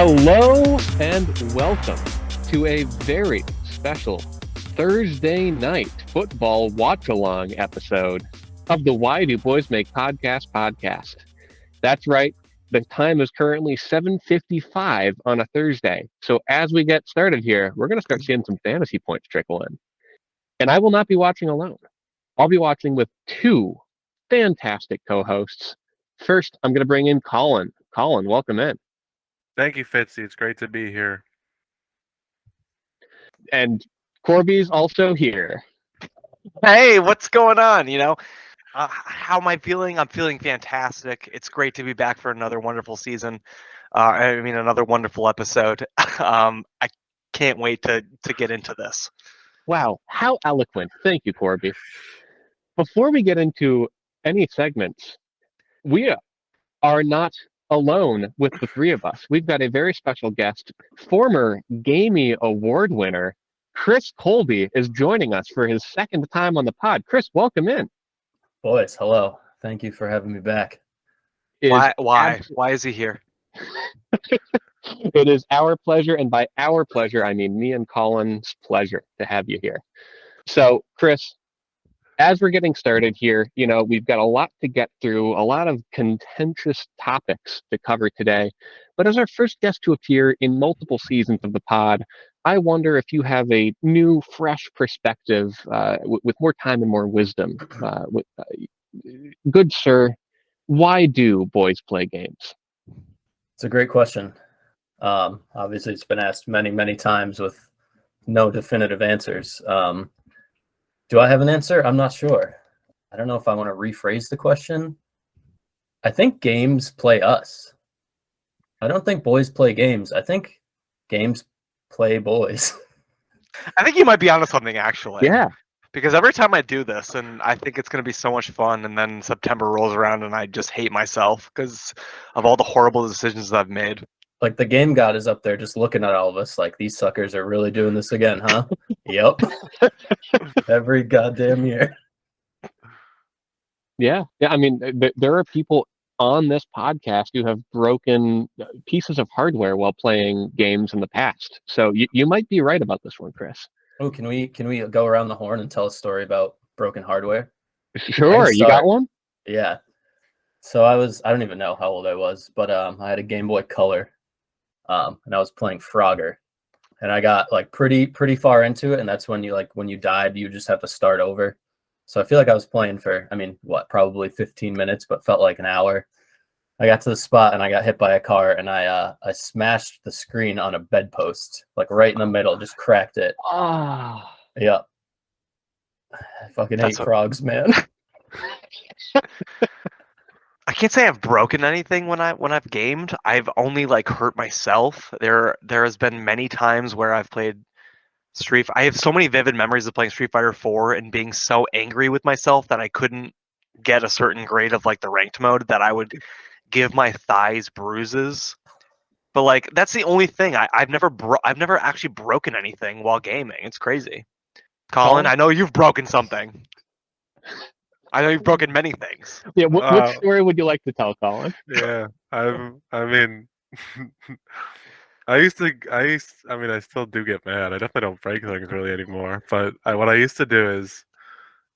Hello and welcome to a very special Thursday night football watch-along episode of the Why Do Boys Make podcast. That's right. The time is currently 7:55 on a Thursday. So as we get started here, we're going to start seeing some fantasy points trickle in. And I will not be watching alone. I'll be watching with two fantastic co-hosts. First, I'm going to bring in Colin. Colin, welcome in. Thank you, Fitzy. It's great to be here. And Corby's also here. Hey, what's going on? How am I feeling? I'm feeling fantastic. It's great to be back for another wonderful season. Another wonderful episode. I can't wait to get into this. Wow, how eloquent. Thank you, Corby. Before we get into any segments, we are not alone with the three of us. We've got a very special guest, former Gamey Award winner, Chris Colby, is joining us for his second time on the pod. Chris, welcome in. Boys, hello. Thank you for having me back. Why is he here? It is our pleasure, and by our pleasure, I mean me and Colin's pleasure to have you here. So, Chris, as we're getting started here, we've got a lot to get through, a lot of contentious topics to cover today. But as our first guest to appear in multiple seasons of the pod, I wonder if you have a new, fresh perspective with more time and more wisdom. Good sir, why do boys play games? It's a great question. Obviously, it's been asked many, many times with no definitive answers. Do I have an answer? I'm not sure. I don't know if I want to rephrase the question. I think games play us. I don't think boys play games. I think games play boys. I think you might be onto something, actually. Yeah. Because every time I do this, and I think it's going to be so much fun, and then September rolls around and I just hate myself because of all the horrible decisions that I've made. Like the game god is up there just looking at all of us like, these suckers are really doing this again, huh? Yep. Every goddamn year. Yeah. I mean, there are people on this podcast who have broken pieces of hardware while playing games in the past. So you might be right about this one, Chris. Oh, can we go around the horn and tell a story about broken hardware? Sure. You got one? Yeah. So I don't even know how old I was, but I had a Game Boy Color. And I was playing Frogger, and I got like pretty far into it, and that's when you died, you just have to start over. So I feel like I was playing for, probably 15 minutes, but felt like an hour. I got to the spot and I got hit by a car, and I smashed the screen on a bedpost, like right in the middle, just cracked it. Ah. Yeah. I fucking hate frogs, man. I can't say I've broken anything when I've gamed. I've only hurt myself. There has been many times where I've played I have so many vivid memories of playing Street Fighter 4 and being so angry with myself that I couldn't get a certain grade of the ranked mode that I would give my thighs bruises. But that's the only thing. I've never actually broken anything while gaming. It's crazy. Colin, I know you've broken something. I know you've broken many things. Yeah, what story would you like to tell, Colin? Yeah, I still do get mad. I definitely don't break things really anymore. But what I used to do is,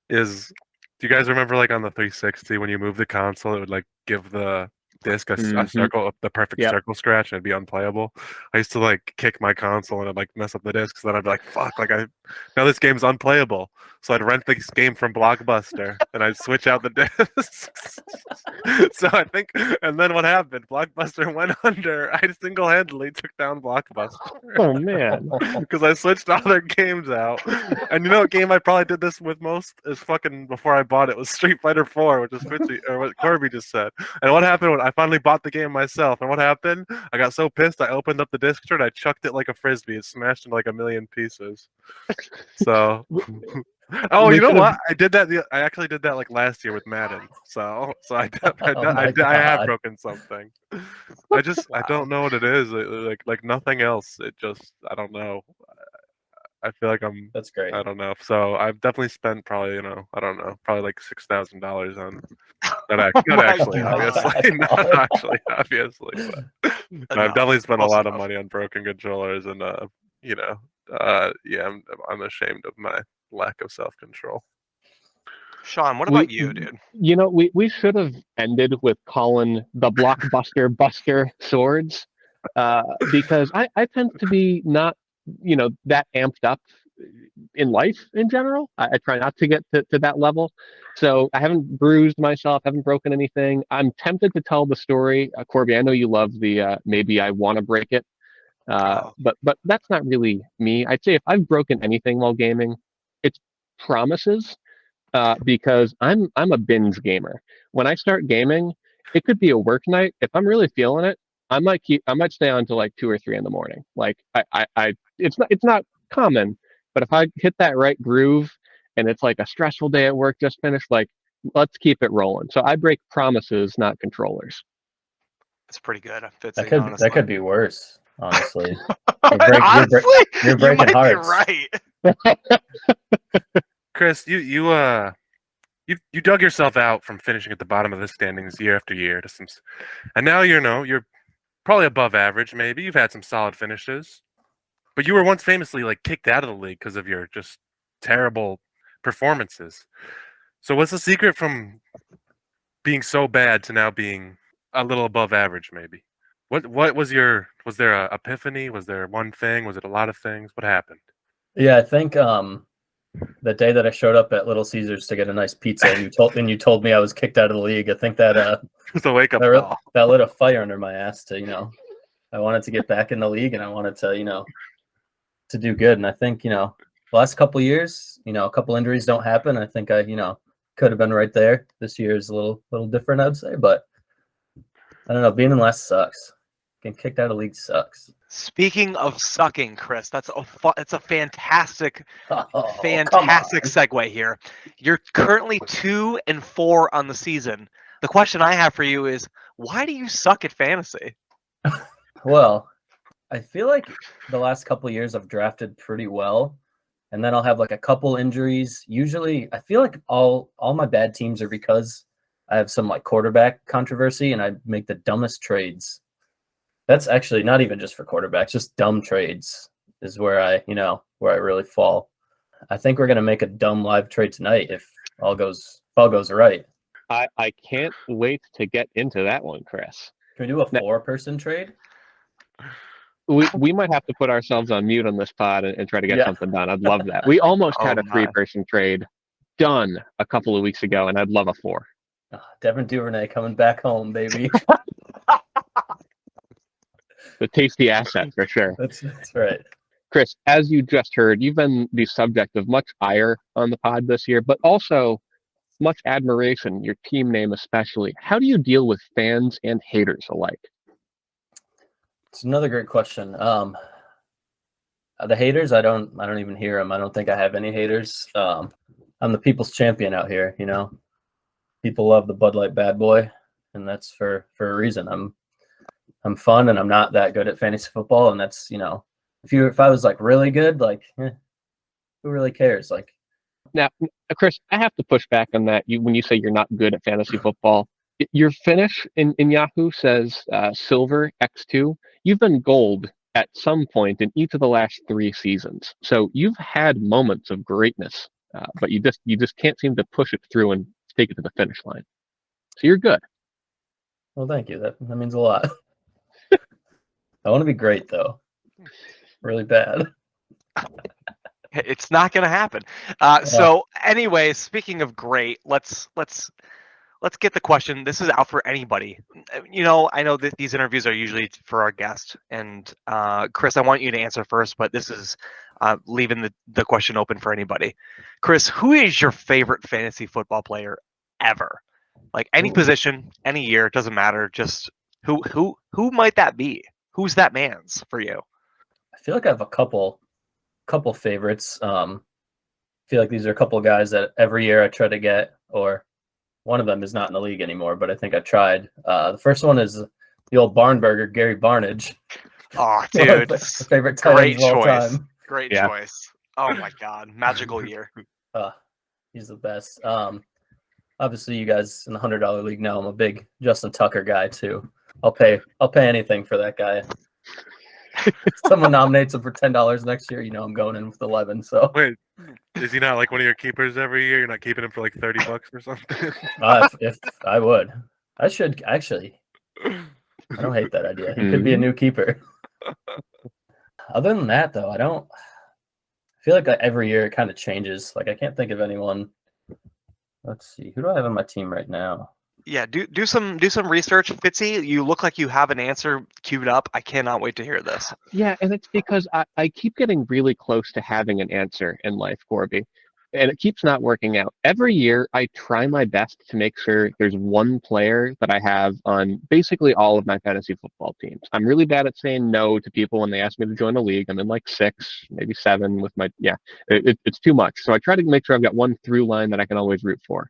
do you guys remember on the 360 when you move the console, it would give the disc a circle, the perfect circle scratch, and it'd be unplayable. I used to kick my console and it'd mess up the disc. So then I'd be like, fuck, now this game's unplayable. So I'd rent this game from Blockbuster and I'd switch out the discs. So I think, and then what happened? Blockbuster went under. I single-handedly took down Blockbuster. Oh man, because I switched all their games out. And you know what game I probably did this with most is fucking before I bought it was Street Fighter 4, which is Fitzy, or what Corby just said. And what happened when I finally bought the game myself? And what happened? I got so pissed I opened up the disc tray and I chucked it like a frisbee. It smashed into a million pieces. So. Oh, you know what? I did that. I actually did that last year with Madden. So I have broken something. I don't know what it is. Like nothing else. It just I don't know. I feel like I'm. That's great. I don't know. So I've definitely spent probably probably $6,000 on. Not actually, obviously. Not actually, obviously. But I've definitely spent a Close lot of enough. money on broken controllers, and yeah, I'm ashamed of my lack of self-control. Sean, what We, about you, dude? we should have ended with Colin the blockbuster buster swords, because I tend to be not, that amped up in life in general. I try not to get to that level. So I haven't bruised myself, haven't broken anything. I'm tempted to tell the story. Corby, I know you love the maybe I want to break it. Oh. But that's not really me. I'd say if I've broken anything while gaming, it's promises, because I'm a binge gamer. When I start gaming, it could be a work night. If I'm really feeling it, I might stay on till like 2 or 3 in the morning. Like it's not common, but if I hit that right groove and it's like a stressful day at work just finished, like let's keep it rolling. So I break promises, not controllers. It's pretty good, Fitzy, That could honestly. be worse, honestly. Honestly, you're you breaking might hearts. be right. Chris, you dug yourself out from finishing at the bottom of the standings year after year, and now you're probably above average. Maybe you've had some solid finishes, but you were once famously like kicked out of the league because of your just terrible performances. So what's the secret from being so bad to now being a little above average? Maybe. What was there a epiphany? Was there one thing? Was it a lot of things? What happened? Yeah, I think the day that I showed up at Little Caesars to get a nice pizza, and you told me I was kicked out of the league. I think that It's a wake up call. that lit a fire under my ass to I wanted to get back in the league, and I wanted to to do good. And I think the last couple years, a couple injuries don't happen. I think I could have been right there. This year is a little different, I'd say, but I don't know. Being in last sucks. Getting kicked out of the league sucks. Speaking of sucking, Chris, it's a fantastic Come on. segue here. You're currently 2-4 on the season. The question I have for you is, why do you suck at fantasy? Well, I feel like the last couple of years I've drafted pretty well, and then I'll have like a couple injuries. Usually, I feel like all my bad teams are because I have some like quarterback controversy, and I make the dumbest trades. That's actually not even just for quarterbacks, just dumb trades is where I really fall. I think we're gonna make a dumb live trade tonight if all goes right. I can't wait to get into that one, Chris. Can we do a 4-person trade? We might have to put ourselves on mute on this pod and try to get something done. I'd love that. We almost had a 3-person trade done a couple of weeks ago, and I'd love a 4. Devin Duvernay coming back home, baby. The tasty asset for sure. That's right. Chris, as you just heard, you've been the subject of much ire on the pod this year, but also much admiration, your team name especially. How do you deal with fans and haters alike? It's another great question. The haters, I don't even hear them. I don't think I have any haters. I'm the people's champion out here. People love the Bud Light bad boy, and that's for a reason. I'm fun, and I'm not that good at fantasy football, and that's if I was like really good, like who really cares? Like now, Chris, I have to push back on that. When you say you're not good at fantasy football, your finish in Yahoo says silver X2. You've been gold at some point in each of the last 3 seasons, so you've had moments of greatness, but you just can't seem to push it through and take it to the finish line. So you're good. Well, thank you. That means a lot. I want to be great though, really bad. It's not going to happen. So anyway, speaking of great, let's get the question. This is out for anybody. I know that these interviews are usually for our guest, and Chris, I want you to answer first, but this is leaving the question open for anybody. Chris, who is your favorite fantasy football player ever? Like any position, any year, it doesn't matter. Just who might that be? Who's that man's for you? I feel like I have a couple favorites. I feel like these are a couple guys that every year I try to get, or one of them is not in the league anymore, but I think I tried. The first one is the old Barnburger, Gary Barnage. Oh, dude. Favorite tight end of all time. Great choice. Oh, my God. Magical year. He's the best. Obviously, you guys in the $100 league know I'm a big Justin Tucker guy, too. I'll pay anything for that guy. Someone nominates him for $10 next year, I'm going in with 11. So Wait, is he not like one of your keepers every year? You're not keeping him for like $30 or something? if I would, I should actually. I don't hate that idea. He could be a new keeper. Other than that, though, I feel like every year it kind of changes. Like I can't think of anyone. Let's see, who do I have on my team right now? Yeah, do some research, Fitzy. You look like you have an answer queued up. I cannot wait to hear this. Yeah, and it's because I keep getting really close to having an answer in life, Corby, and it keeps not working out. Every year, I try my best to make sure there's one player that I have on basically all of my fantasy football teams. I'm really bad at saying no to people when they ask me to join a league. I'm in like 6, maybe 7 with my, it's too much. So I try to make sure I've got one through line that I can always root for.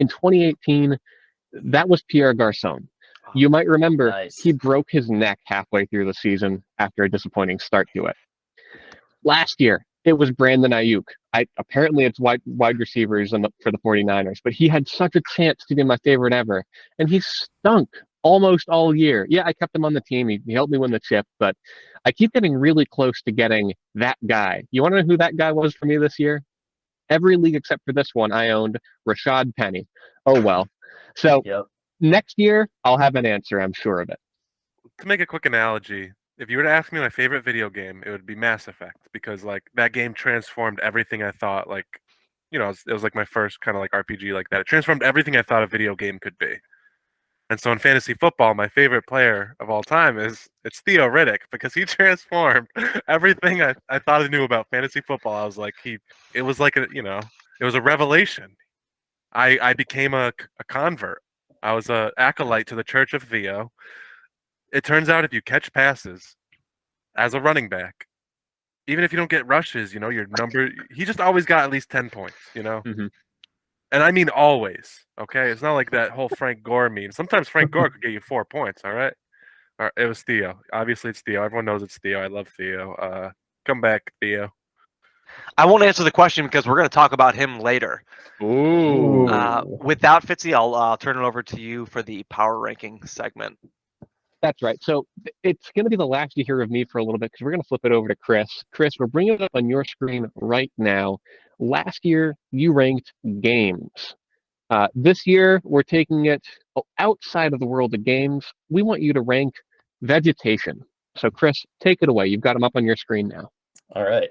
In 2018, that was Pierre Garçon. You might remember He broke his neck halfway through the season after a disappointing start to it. Last year, it was Brandon Ayuk. Apparently, it's wide receivers for the 49ers, but he had such a chance to be my favorite ever, and he stunk almost all year. Yeah, I kept him on the team. He helped me win the chip, but I keep getting really close to getting that guy. You want to know who that guy was for me this year? Every league except for this one, I owned Rashad Penny. Oh, well. So next year, I'll have an answer. I'm sure of it. To make a quick analogy, if you were to ask me my favorite video game, it would be Mass Effect, because like that game transformed everything I thought. Like, it was like my first kind of like RPG like that. It transformed everything I thought a video game could be. And so in fantasy football, my favorite player of all time it's Theo Riddick, because he transformed everything I thought I knew about fantasy football. I was like, it was like it was a revelation. I became a convert. I was a acolyte to the Church of Theo. It turns out if you catch passes as a running back, even if you don't get rushes, your number, he just always got at least 10 points, Mm-hmm. And I mean always, okay? It's not like that whole Frank Gore meme. Sometimes Frank Gore could get you 4 points, all right? It was Theo. Obviously, it's Theo. Everyone knows it's Theo. I love Theo. Come back, Theo. I won't answer the question because we're going to talk about him later. Ooh. Without Fitzy, I'll turn it over to you for the power ranking segment. That's right. So it's going to be the last you hear of me for a little bit because we're going to flip it over to Chris. Chris, we're bringing it up on your screen right now. Last year, you ranked games. This year, we're taking it outside of the world of games. We want you to rank vegetation. So, Chris, take it away. You've got them up on your screen now. All right.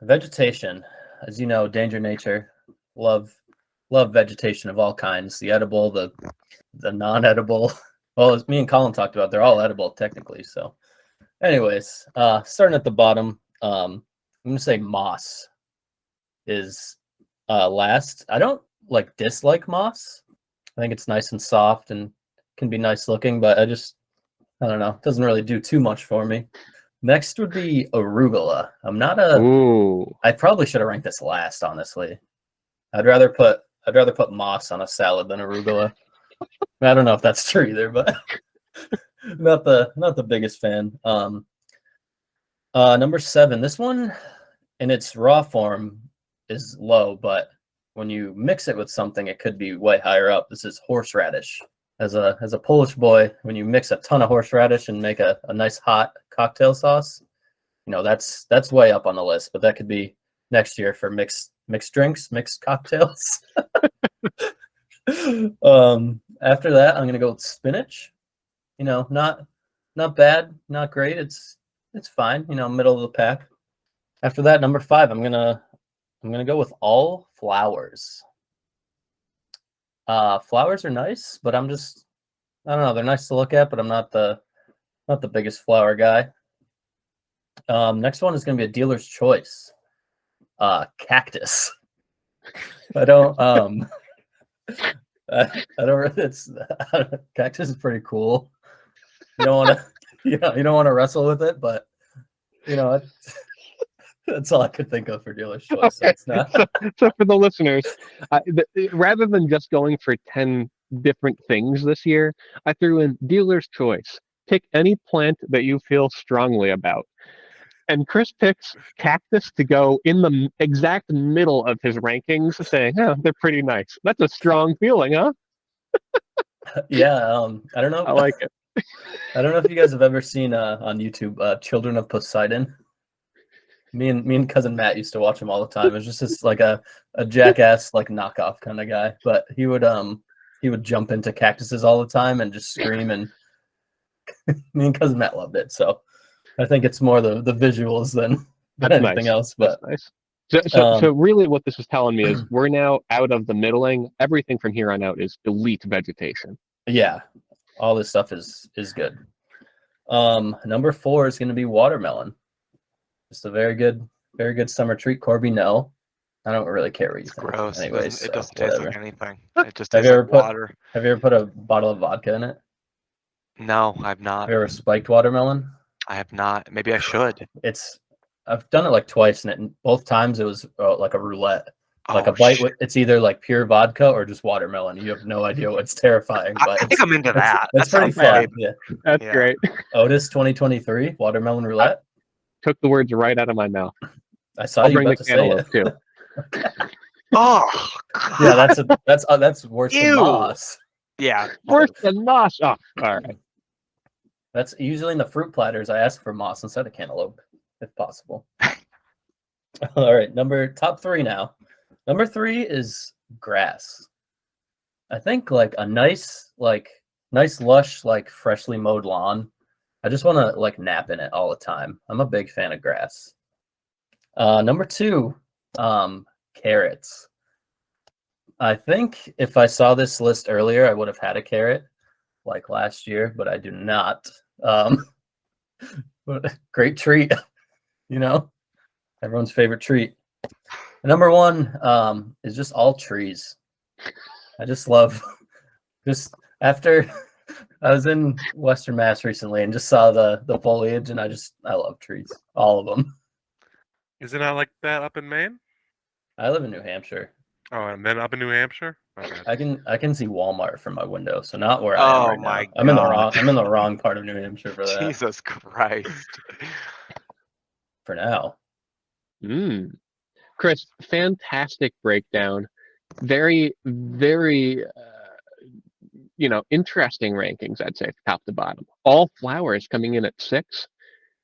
Vegetation. As you know, danger nature. Love vegetation of all kinds. The edible, the non-edible. Well, as me and Colin talked about, they're all edible technically. So anyways, starting at the bottom, I'm going to say moss is last. I don't dislike moss. I think it's nice and soft and can be nice looking, but I don't know. It doesn't really do too much for me. Next would be arugula. I probably should have ranked this last, honestly. I'd rather put moss on a salad than arugula. I don't know if that's true either, but not the biggest fan. Number 7. This one in its raw form is low, but when you mix it with something, it could be way higher up. This is horseradish. As a Polish boy, when you mix a ton of horseradish and make a nice hot cocktail sauce, that's way up on the list. But that could be next year for mixed drinks, mixed cocktails. After that, I'm gonna go with spinach. Not bad, not great. It's fine. Middle of the pack. After that, number 5, I'm gonna go with all flowers. Flowers are nice, but I don't know. They're nice to look at, but I'm not the biggest flower guy. Next one is gonna be a dealer's choice. Cactus. I don't. I don't really. Cactus is pretty cool. You don't want to. You don't want to wrestle with it, but that's all I could think of for dealer's choice. Okay. So, so for the listeners, rather than just going for 10 different things this year, I threw in dealer's choice. Pick any plant that you feel strongly about. And Chris picks cactus to go in the exact middle of his rankings, saying, they're pretty nice. That's a strong feeling, huh? yeah, I don't know. I like it. I don't know if you guys have ever seen on YouTube Children of Poseidon. Me and cousin Matt used to watch him all the time. It was just this like a jackass like knockoff kind of guy, but he would jump into cactuses all the time and just scream, and me and cousin Matt loved it. So I think it's more the visuals than anything else. But That's nice. So really what this is telling me is we're now out of the middling. Everything from here on out is elite vegetation. Yeah, all this stuff is good. Number 4 is going to be watermelon. Just a very good summer treat. Corby, no. I don't really care what you think. Gross. Anyways, It doesn't taste like anything. It just Have tastes you ever like put- water. Have you ever put a bottle of vodka in it? No, I've not. Have you ever spiked watermelon? I have not. Maybe I should. I've done it like twice, and both times it was like a roulette. Like Oh, a bite, shit. it's either like pure vodka or just watermelon. You have no idea what's terrifying. But I think I'm into that. It's That pretty sounds fun. great. Yeah. That's Yeah. great. Otis 2023 watermelon roulette. Took the words right out of my mouth. I saw I'll you bring the about to say it. cantaloupe too. Oh, Yeah, God. that's worse than Ew. moss. Yeah. Worse than moss. Oh, all right. That's usually in the fruit platters. I ask for moss instead of cantaloupe, if possible. All right, top 3 now. Number 3 is grass. I think like a nice lush, like freshly mowed lawn. I just want to like nap in it all the time. I'm a big fan of grass. Number 2, carrots. I think if I saw this list earlier, I would have had a carrot like last year, but I do not. Great treat, everyone's favorite treat. Number 1 is just all trees. I just love after I was in Western Mass recently and just saw the foliage, and I love trees, all of them. Isn't that like that up in Maine? I live in New Hampshire. Oh, and then up in New Hampshire? Okay. I can see Walmart from my window, so not where I am Oh right my now. I'm in the God. wrong part of New Hampshire for that. Jesus Christ. For now. Chris, fantastic breakdown. Very, very, interesting rankings, I'd say, top to bottom. All flowers coming in at 6.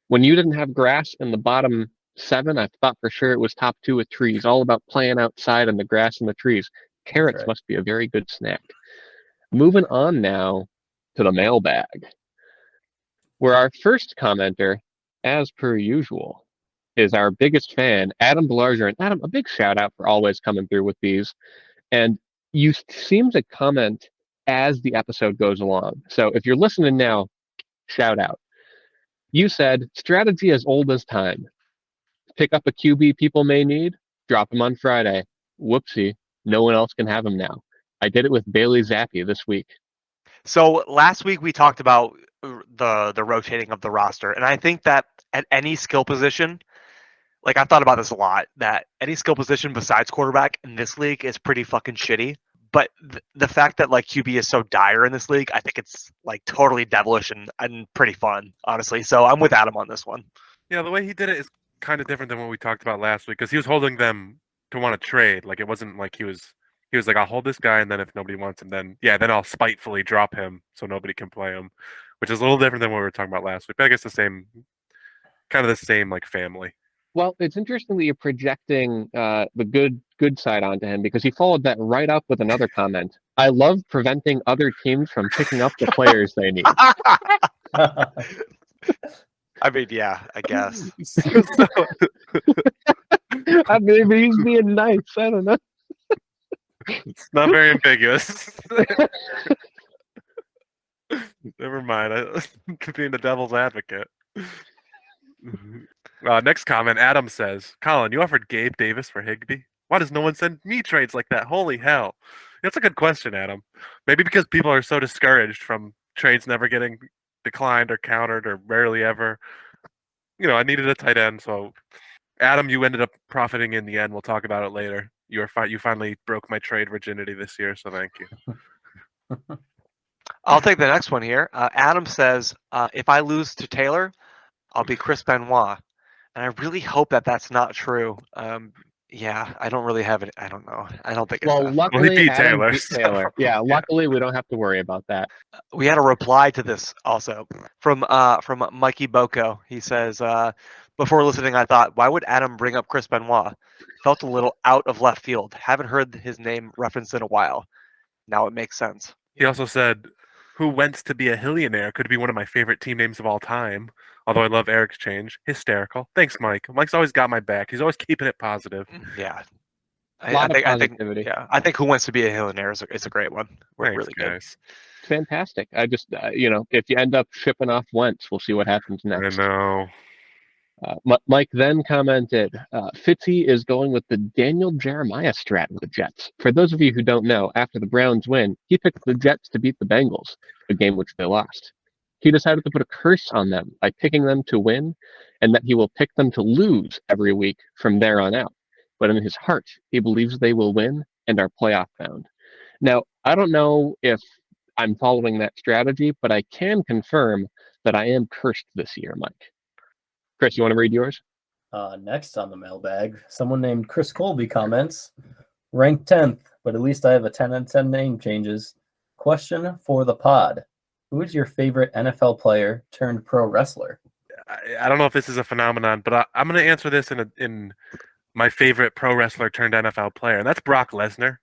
When you didn't have grass in the bottom 7, I thought for sure it was top 2 with trees, all about playing outside and the grass and the trees. Carrots right. must be a very good snack. Moving on now to the mailbag, where our first commenter, as per usual, is our biggest fan, Adam Belarger. And Adam, a big shout out for always coming through with these. And you seem to comment as the episode goes along. So if you're listening now, shout out. You said, strategy as old as time. Pick up a QB people may need, drop him on Friday. Whoopsie, no one else can have him now. I did it with Bailey Zappi this week. So last week we talked about the rotating of the roster, and I think that at any skill position, like I've thought about this a lot, that any skill position besides quarterback in this league is pretty fucking shitty. But the fact that like QB is so dire in this league, I think it's like totally devilish and pretty fun, honestly. So I'm with Adam on this one. Yeah, the way he did it is kind of different than what we talked about last week, because he was holding them to want to trade. Like it wasn't like he was like, I'll hold this guy, and then if nobody wants him, then I'll spitefully drop him so nobody can play him, which is a little different than what we were talking about last week. But I guess the same like family. Well, it's interesting that you're projecting the good side onto him, because he followed that right up with another comment. I love preventing other teams from picking up the players they need. I mean, yeah, I guess. Maybe he's being nice. I don't know. It's not very ambiguous. Never mind. I'm being the devil's advocate. Next comment, Adam says, Colin, you offered Gabe Davis for Higbee? Why does no one send me trades like that? Holy hell. That's a good question, Adam. Maybe because people are so discouraged from trades never getting declined or countered or rarely ever. I needed a tight end, so Adam, you ended up profiting in the end. We'll talk about it later. You finally broke my trade virginity this year, so thank you. I'll take the next one here. Adam says, if I lose to Taylor, I'll be Chris Benoit. And I really hope that that's not true. Yeah, I don't really have it. I don't know. I don't think it's Well, that. Well, he luckily, beat Adam Taylor. beat so- Taylor. Yeah, luckily we don't have to worry about that. We had a reply to this also from Mikey Boko. He says, before listening, I thought, why would Adam bring up Chris Benoit? Felt a little out of left field. Haven't heard his name referenced in a while. Now it makes sense. He also said, "Who wants to be a Hillionaire could be one of my favorite team names of all time. Although I love Eric's change. Hysterical. Thanks, Mike. Mike's always got my back. He's always keeping it positive. Yeah. Lot of I think, positivity. yeah, I think Who Wants to Be a Millionaire is a great one. We're Thanks, really good. guys. Fantastic. I just, if you end up shipping off Wentz, we'll see what happens I next. know. Mike then commented, Fitzy is going with the Daniel Jeremiah strat with the Jets. For those of you who don't know, after the Browns win, he picked the Jets to beat the Bengals, a game which they lost. He decided to put a curse on them by picking them to win, and that he will pick them to lose every week from there on out. But in his heart, he believes they will win and are playoff bound. Now, I don't know if I'm following that strategy, but I can confirm that I am cursed this year, Mike. Chris, you want to read yours? Next on the mailbag, someone named Chris Colby comments, ranked 10th, but at least I have a 10 out of 10 name changes. Question for the pod. Who is your favorite NFL player turned pro wrestler? I don't know if this is a phenomenon, but I'm going to answer this in my favorite pro wrestler turned NFL player, and that's Brock Lesnar.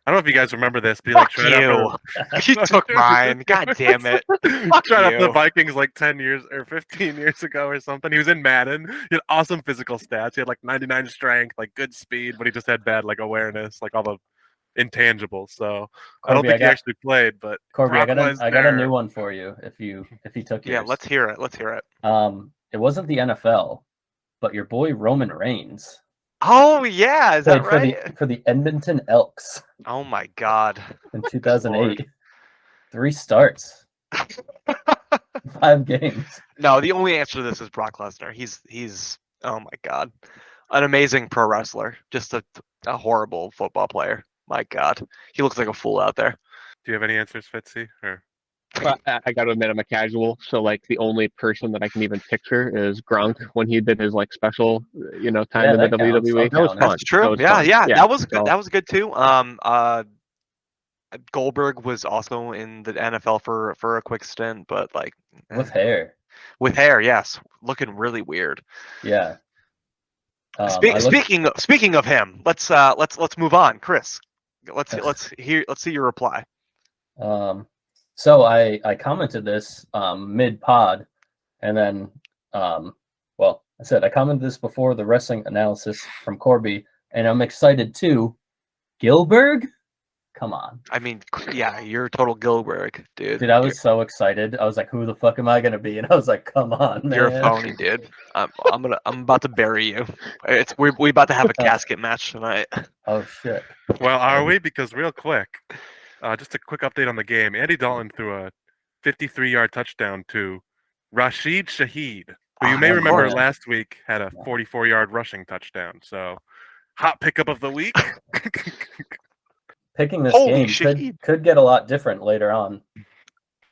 I don't know if you guys remember this, but he Fuck tried out you. You took mine. God damn it. Fuck tried out for the you. Vikings like 10 years or 15 years ago or something. He was in Madden. He had awesome physical stats. He had like 99 strength, like good speed, but he just had bad like awareness, like all the intangibles. So I don't Corby, think he actually played, but Corby, I Brock got a Lesnar. new one for you if you took yours. Yeah, let's hear it. Let's hear it. It wasn't the NFL, but your boy Roman Reigns Oh yeah, is that played right? for the Edmonton Elks Oh my god. in 2008. 3 starts, 5 games. No, the only answer to this is Brock Lesnar. He's oh my god, an amazing pro wrestler. Just a horrible football player. My god, he looks like a fool out there. Do you have any answers, Fitzy? Or Well, I got to admit, I'm a casual, so like the only person that I can even picture is Gronk when he did his like special, time in the that counts. WWE. That was I'll count it. fun. That's true. That was Yeah, fun. yeah, that was good. so- That was good too. Goldberg was also in the NFL for a quick stint, but like With hair. with hair, yes, looking really weird. Yeah. Speaking of him, let's move on, Chris. Let's see your reply. So I commented this mid pod, and then I said I commented this before the wrestling analysis from Corby, and I'm excited too. Gilbert, come on, I mean, yeah, you're a total Gilbert, dude. dude! I was so excited. I was like, "Who the fuck am I gonna be?" And I was like, "Come on, man!" You're a phony, dude. I'm about to bury you. We about to have a casket match tonight. Oh shit! well, are we? Because real quick, just a quick update on the game. Andy Dalton threw a 53-yard touchdown to Rashid Shaheed, who you may of remember course. last week had a 44-yard rushing touchdown. So, hot pickup of the week. Picking this Holy game shit. could get a lot different later on.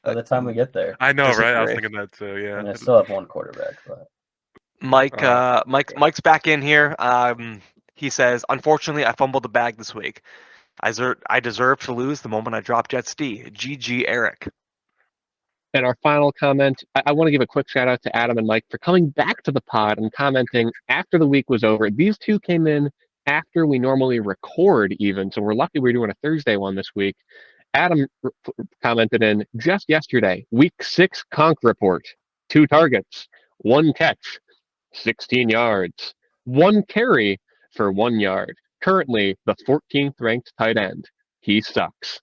By the time we get there, I know, right? I was Disagree. thinking that too. I mean, I Yeah. still have one quarterback, but Mike's back in here. He says, unfortunately, I fumbled the bag this week. I deserve to lose the moment I drop Jets D. GG Eric. And our final comment, I want to give a quick shout out to Adam and Mike for coming back to the pod and commenting after the week was over. These two came in after we normally record even, so we're lucky we're doing a Thursday one this week. Adam commented in just yesterday, week 6 conch report, 2 targets, 1 catch, 16 yards, 1 carry for 1 yard. Currently the 14th ranked tight end. He sucks.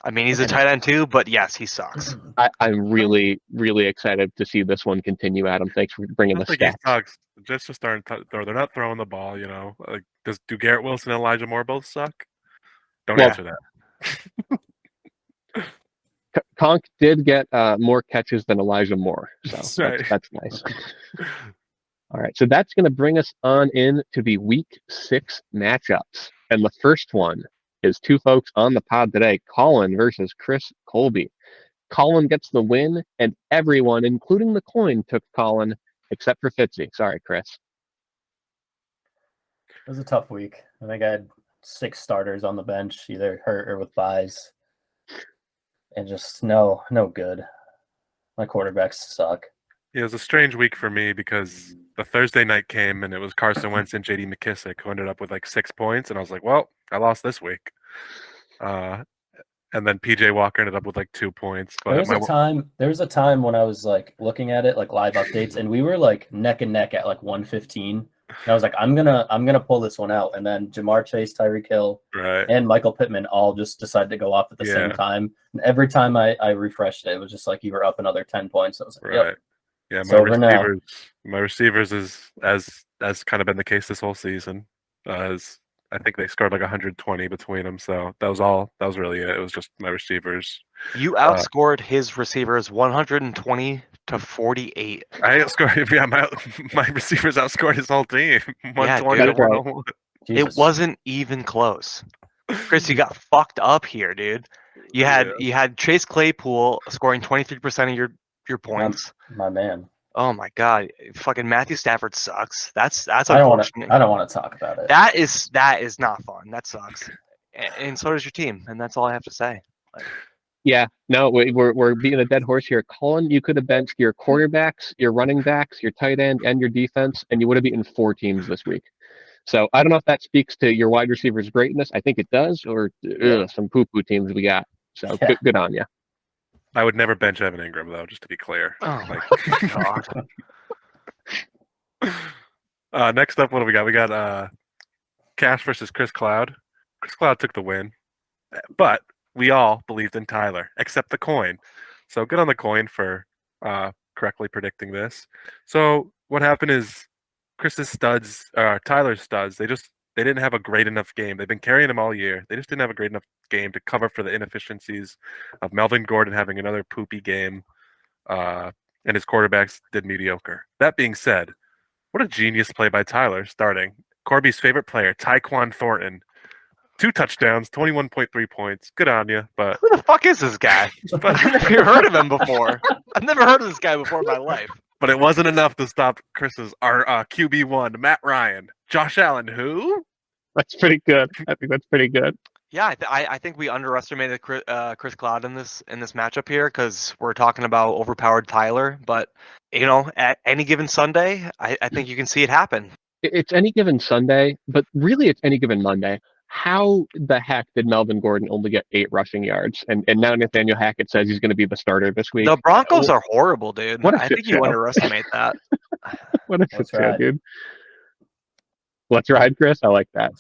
I mean, he's a tight end too, but yes, he sucks. I'm really, really excited to see this one continue, Adam. Thanks for bringing I the don't think he stats. sucks. Just starting to throw. They're not throwing the ball. Like do Garrett Wilson and Elijah Moore both suck? Don't Well, answer that. Conk did get more catches than Elijah Moore, so Right. that's nice. All right, so that's going to bring us on in to the week 6 matchups, and the first one is 2 folks on the pod today, Colin versus Chris Colby. Colin gets the win, and everyone, including the coin, took Colin except for Fitzy. Sorry, Chris. was a tough week. I think I had 6 starters on the bench, either hurt or with buys, and just no good. My quarterbacks suck. It was a strange week for me because the Thursday night came and it was Carson Wentz and J.D. McKissick who ended up with like 6 points, and I was like, well, I lost this week. And then PJ Walker ended up with like 2 points. But There was a time when I was like looking at it, like live updates, and we were like neck and neck at like 115. And I was like, I'm gonna pull this one out. And then Jamar Chase, Tyreek Hill, right. and Michael Pittman all just decided to go off at the same time. And every time I refreshed it, it was just like you were up another 10 points. I was like, right. Yep. Yeah, my receivers is as kind of been the case this whole season. As I think they scored like 120 between them, so that was really it. It was just my receivers. You outscored his receivers 120 to 48. I outscored. Yeah, my receivers outscored his whole team. 120 to 101. It wasn't even close. Chris, you got fucked up here, dude. You had Chase Claypool scoring 23% of your points. My man. Oh my god, fucking Matthew Stafford sucks. That's unfortunate. I don't want to talk about it. That is not fun. That sucks. And so does your team, and that's all I have to say. Yeah, no, we're beating a dead horse here. Colin, you could have benched your quarterbacks, your running backs, your tight end, and your defense, and you would have beaten 4 teams this week. So I don't know if that speaks to your wide receivers' greatness. I think it does, or some poo-poo teams we got. So good on you. I would never bench Evan Ingram, though, just to be clear. Oh, my God. Next up, what do we got? We got Cash versus Chris Cloud. Chris Cloud took the win, but we all believed in Tyler, except the coin. So good on the coin for correctly predicting this. So what happened is Chris's studs, Tyler's studs, they didn't have a great enough game. They've been carrying him all year. They just didn't have a great enough game to cover for the inefficiencies of Melvin Gordon having another poopy game, and his quarterbacks did mediocre. That being said, what a genius play by Tyler starting. Corby's favorite player, Tyquan Thornton. 2 touchdowns, 21.3 points. Good on you, but who the fuck is this guy? I've never heard of him before. I've never heard of this guy before in my life. But it wasn't enough to stop Chris's QB1, Matt Ryan. Josh Allen, who? That's pretty good. I think that's pretty good. Yeah, I think we underestimated Chris Cloud in this matchup here because we're talking about overpowered Tyler. But at any given Sunday, I think you can see it happen. It's any given Sunday, but really it's any given Monday. How the heck did Melvin Gordon only get 8 rushing yards? And now Nathaniel Hackett says he's going to be the starter this week. The Broncos are horrible, dude. I think you show. underestimate that. What a shit show, dude. Let's ride, Chris. I like that.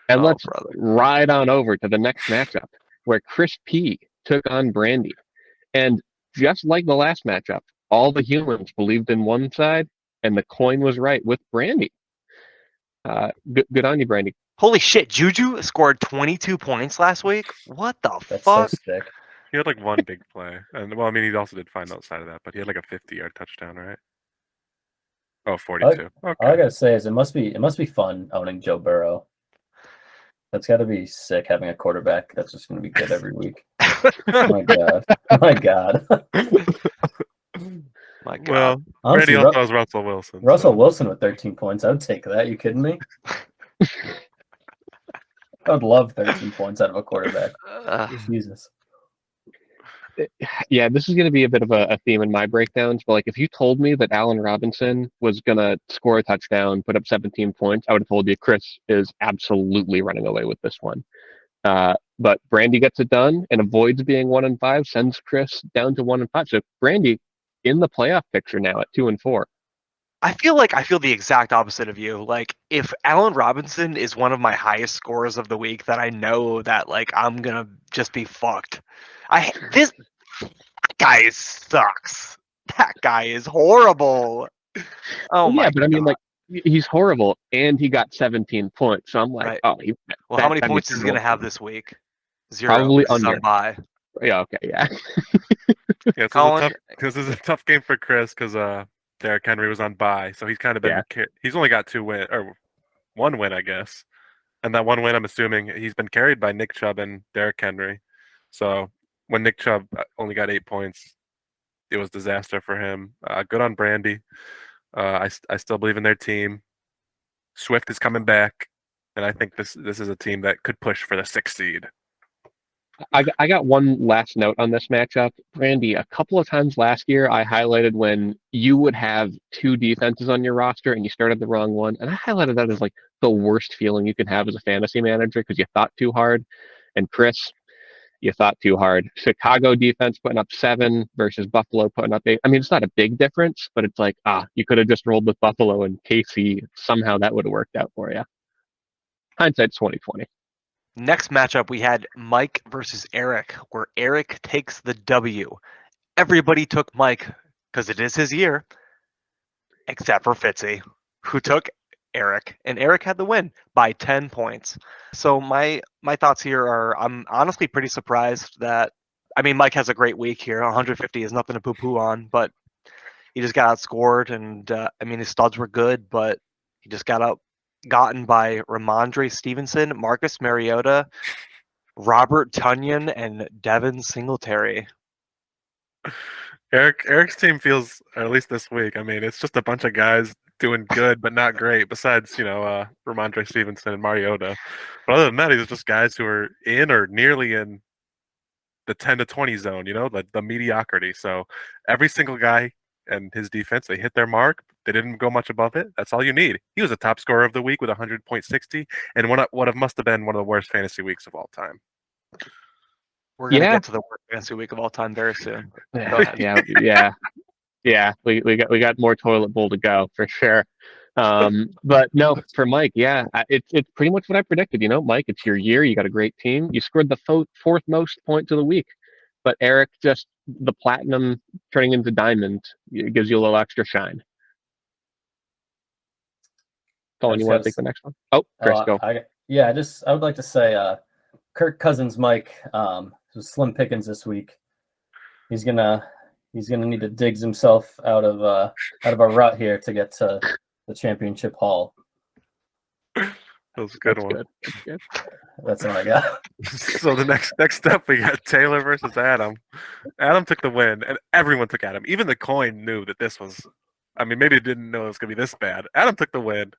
And let's ride on over to the next matchup where Chris P took on Brandy. And just like the last matchup, all the humans believed in one side and the coin was right with Brandy. Good on you, Brandy. Holy shit, Juju scored 22 points last week? What the That's fuck? So sick. He had like 1 big play. And well, I mean, he also did fine outside of that, but he had like a 50-yard touchdown, right? Oh, 42. Okay. All I gotta say is it must be fun owning Joe Burrow. That's got to be sick having a quarterback that's just going to be good every week. Oh my god! Oh my god! My God. Well, Honestly, Randy also has Russell Wilson. Russell Wilson with 13 points. I would take that. You kidding me? I would love 13 points out of a quarterback. Jesus. Yeah, this is going to be a bit of a theme in my breakdowns, but like if you told me that Allen Robinson was going to score a touchdown, put up 17 points, I would have told you Chris is absolutely running away with this one. But Brandy gets it done and avoids being 1-5, sends Chris down to 1-5. So Brandy in the playoff picture now at 2-4. I feel the exact opposite of you. Like if Allen Robinson is one of my highest scorers of the week, then I know that like I'm gonna just be fucked. That guy sucks. That guy is horrible. Oh my! Yeah, but I mean, like he's horrible, and he got 17 points. So I'm like, right. how many points is he gonna have this week? 0. Probably under. Bye. Yeah. Okay. Yeah. Yeah, Colin, this is a tough game for Chris because Derrick Henry was on bye, so he's kind of been. Yeah. He's only got 1 win, I guess, and that 1 win, I'm assuming he's been carried by Nick Chubb and Derrick Henry. So when Nick Chubb only got 8 points, it was disaster for him. Good on Brandy. I still believe in their team. Swift is coming back, and I think this is a team that could push for the 6th seed. I got one last note on this matchup. Randy, a couple of times last year, I highlighted when you would have two defenses on your roster and you started the wrong one. And I highlighted that as like the worst feeling you can have as a fantasy manager because you thought too hard. And Chris, you thought too hard. Chicago defense putting up 7 versus Buffalo putting up 8. I mean, it's not a big difference, but it's like, you could have just rolled with Buffalo and KC. Somehow that would have worked out for you. Hindsight's 2020. Next matchup, we had Mike versus Eric, where Eric takes the W. Everybody took Mike because it is his year, except for Fitzy, who took Eric, and Eric had the win by 10 points. So my thoughts here are, I'm honestly pretty surprised that, I mean, Mike has a great week here. 150 is nothing to poo-poo on, but he just got outscored, and I mean, his studs were good, but he just got outgotten by Ramondre Stevenson, Marcus Mariota, Robert Tunyon, and Devin Singletary. Eric's team feels, or at least this week, I mean, it's just a bunch of guys doing good but not great, besides, Ramondre Stevenson and Mariota. But other than that, these are just guys who are in or nearly in the 10 to 20 zone, the mediocrity. So every single guy and his defense, they hit their mark. They didn't go much above it. That's all you need. He was a top scorer of the week with 100.60 and what must have been one of the worst fantasy weeks of all time. We're going to get to the worst fantasy week of all time very soon. Yeah. We got more toilet bowl to go for sure. But no, for Mike, it's pretty much what I predicted. Mike, it's your year. You got a great team. You scored the fourth most points of the week. But Eric, just the platinum turning into diamond, it gives you a little extra shine. Colin, you want to take the next one? Oh, Chris, go. I would like to say Kirk Cousins, Mike, was slim pickings this week. He's gonna need to dig himself out of a rut here to get to the championship haul. That was a good one. That's good. That's what I got. So the next up, we got Taylor versus Adam. Adam took the win, and everyone took Adam. Even the coin knew that this was. I mean, maybe it didn't know it was going to be this bad. Adam took the win.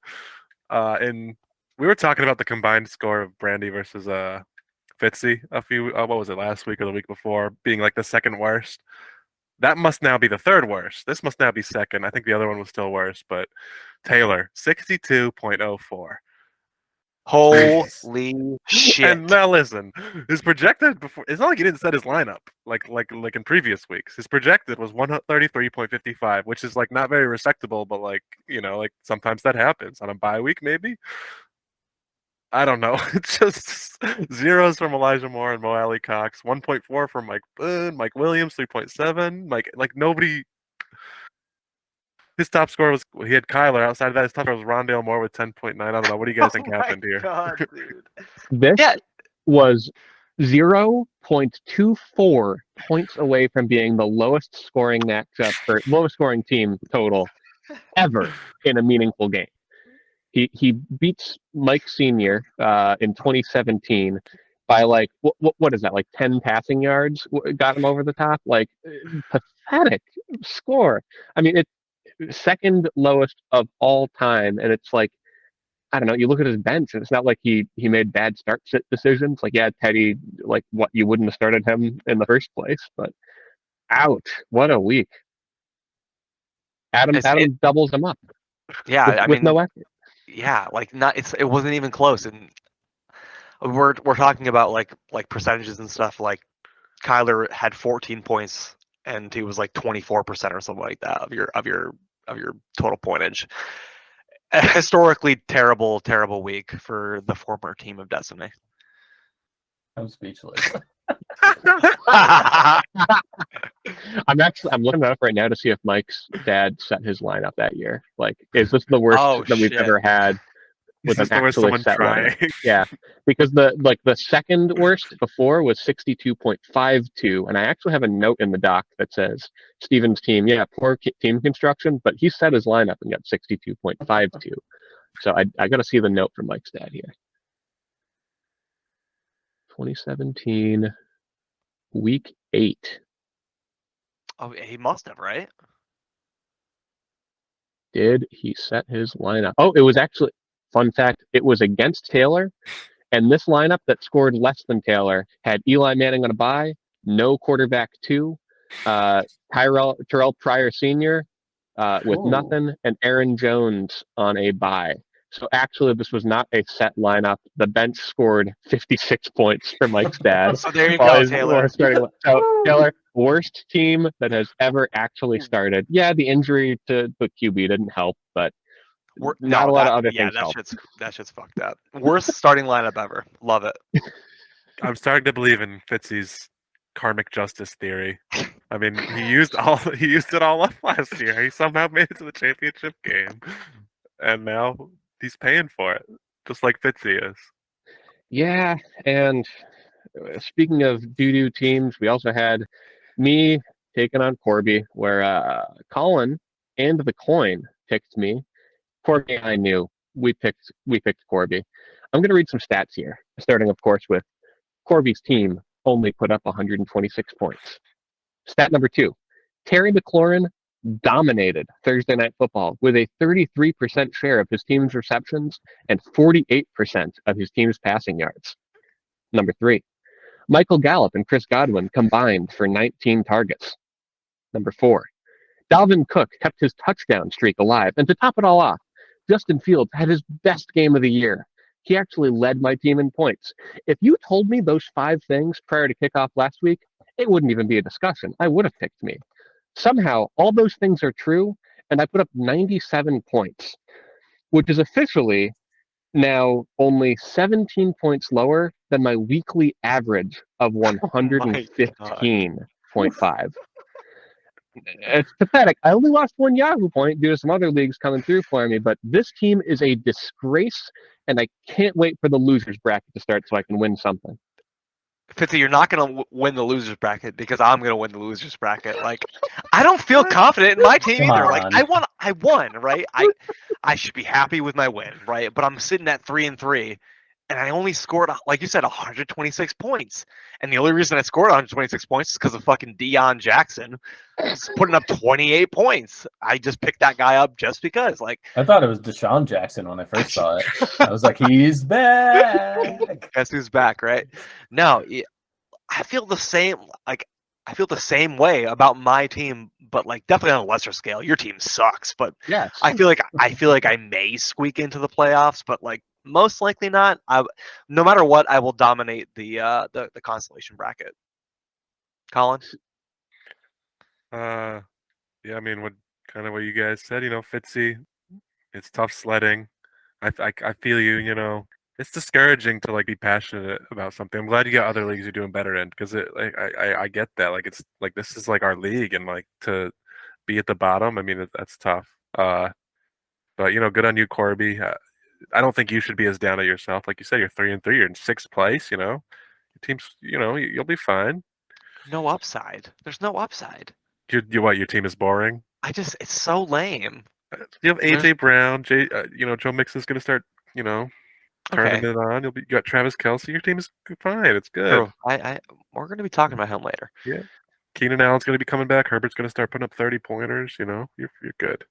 And we were talking about the combined score of Brandy versus Fitzy what was it, last week or the week before, being like the second worst. That must now be the third worst. This must now be second. I think the other one was still worse, but Taylor, 62.04. Holy shit. And now listen, his projected before, it's not like he didn't set his lineup like in previous weeks. His projected was 133.55, which is like not very respectable, but like sometimes that happens on a bye week maybe. I don't know. It's just zeros from Elijah Moore and Mo Alley Cox, 1.4 from Mike Boone, Mike Williams, 3.7. Like nobody. His top score he had Kyler. Outside of that, his top score was Rondale Moore with 10.9. I don't know. What do you guys think happened here? God, dude. This was 0.24 points away from being the lowest scoring matchup or lowest scoring team total ever in a meaningful game. He beats Mike Senior in 2017 by like what is that, like 10 passing yards? Got him over the top. Like pathetic score. I mean, it's second lowest of all time, and it's like, I don't know, you look at his bench and it's not like he made bad start sit decisions. Like, yeah, Teddy, like what, you wouldn't have started him in the first place, but ouch, what a week. Adam doubles him up. Yeah, with no effort. Yeah, like it wasn't even close. And we're talking about like percentages and stuff. Like Kyler had 14 points and he was like 24% or something like that of your total pointage. A historically terrible week for the former team of Destiny. I'm speechless. I'm looking it up right now to see if Mike's dad set his lineup that year. Like, is this the worst that we've ever had with an actually set lineup? Yeah, because the second worst before was 62.52, and I actually have a note in the doc that says Steven's team, poor team construction, but he set his lineup and got 62.52. So I got to see the note from Mike's dad here. 2017. Week 8. Oh, he must have, right? Did he set his lineup? Oh, it was actually Fun fact, it was against Taylor, and this lineup that scored less than Taylor had Eli Manning on a bye, no quarterback two, Terrell Pryor Sr. With Ooh. nothing, and Aaron Jones on a bye. So actually, this was not a set lineup. The bench scored 56 points for Mike's dad. So there you while go, his- Taylor. So Taylor, worst team that has ever actually started. Yeah, the injury to the QB didn't help, but not a lot of other things help. That shit's fucked up. Worst starting lineup ever. Love it. I'm starting to believe in Fitzy's karmic justice theory. I mean, he used it all up last year. He somehow made it to the championship game, and now he's paying for it, just like Fitzy is. Yeah, and speaking of doo-doo teams, we also had me taking on Corby, where Colin and the coin picked me. Corby and I knew we picked Corby. I'm going to read some stats here, starting, of course, with Corby's team only put up 126 points. Stat number 2, Terry McLaurin dominated Thursday Night Football with a 33% share of his team's receptions and 48% of his team's passing yards. Number 3, Michael Gallup and Chris Godwin combined for 19 targets. Number 4, Dalvin Cook kept his touchdown streak alive. And to top it all off, Justin Fields had his best game of the year. He actually led my team in points. If you told me those 5 things prior to kickoff last week, it wouldn't even be a discussion. I would have picked me. Somehow, all those things are true, and I put up 97 points, which is officially now only 17 points lower than my weekly average of 115.5. It's pathetic. I only lost 1 Yahoo point due to some other leagues coming through for me, but this team is a disgrace, and I can't wait for the losers bracket to start so I can win something. Fitzy, you're not going to win the losers bracket because I'm going to win the losers bracket. Like, I don't feel confident in my team Come either. on. Like, I won, right? I should be happy with my win, right? But I'm sitting at 3-3, and I only scored, like you said, 126 points. And the only reason I scored 126 points is because of fucking Deion Jackson putting up 28 points. I just picked that guy up just because. Like, I thought it was Deshaun Jackson when I first saw it. I was like, he's back. guess who's back, right? No, I feel the same. Like, I feel the same way about my team, but like definitely on a lesser scale. Your team sucks, but Yes. I feel like I may squeak into the playoffs, but like most likely not. No matter what, I will dominate the constellation bracket. Colin? Yeah, I mean, what you guys said, Fitzy, it's tough sledding. I feel you, it's discouraging to like be passionate about something. I'm glad you got other leagues you're doing better in because I get that. Like it's like this is like our league and like to be at the bottom, I mean that's tough. But good on you, Corby. I don't think you should be as down at yourself. Like you said, you're 3-3, you're in 6th place, your team's you'll be fine. No upside. There's no upside. Your team is boring? It's so lame. You have AJ Brown, Joe Mixon's gonna start, turning Okay. it on. You got Travis Kelce. Your team is fine. It's good. True. We're gonna be talking about him later. Yeah. Keenan Allen's gonna be coming back. Herbert's gonna start putting up 30 pointers. You're good.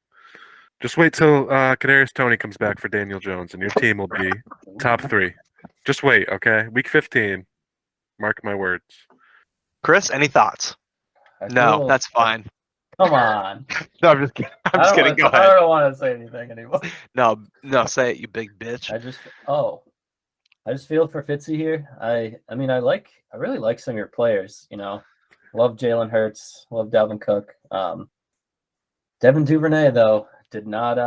Just wait till Kadarius Toney comes back for Daniel Jones, and your team will be top 3. Just wait, okay? Week 15. Mark my words. Chris, any thoughts? No, that's fine. Come on. No, I'm just kidding. I'm just kidding. Go ahead. I don't want to say anything anymore. No, say it, you big bitch. I just feel for Fitzy here. I mean, I really like some of your players. Love Jalen Hurts. Love Dalvin Cook. Devin Duvernay though did not.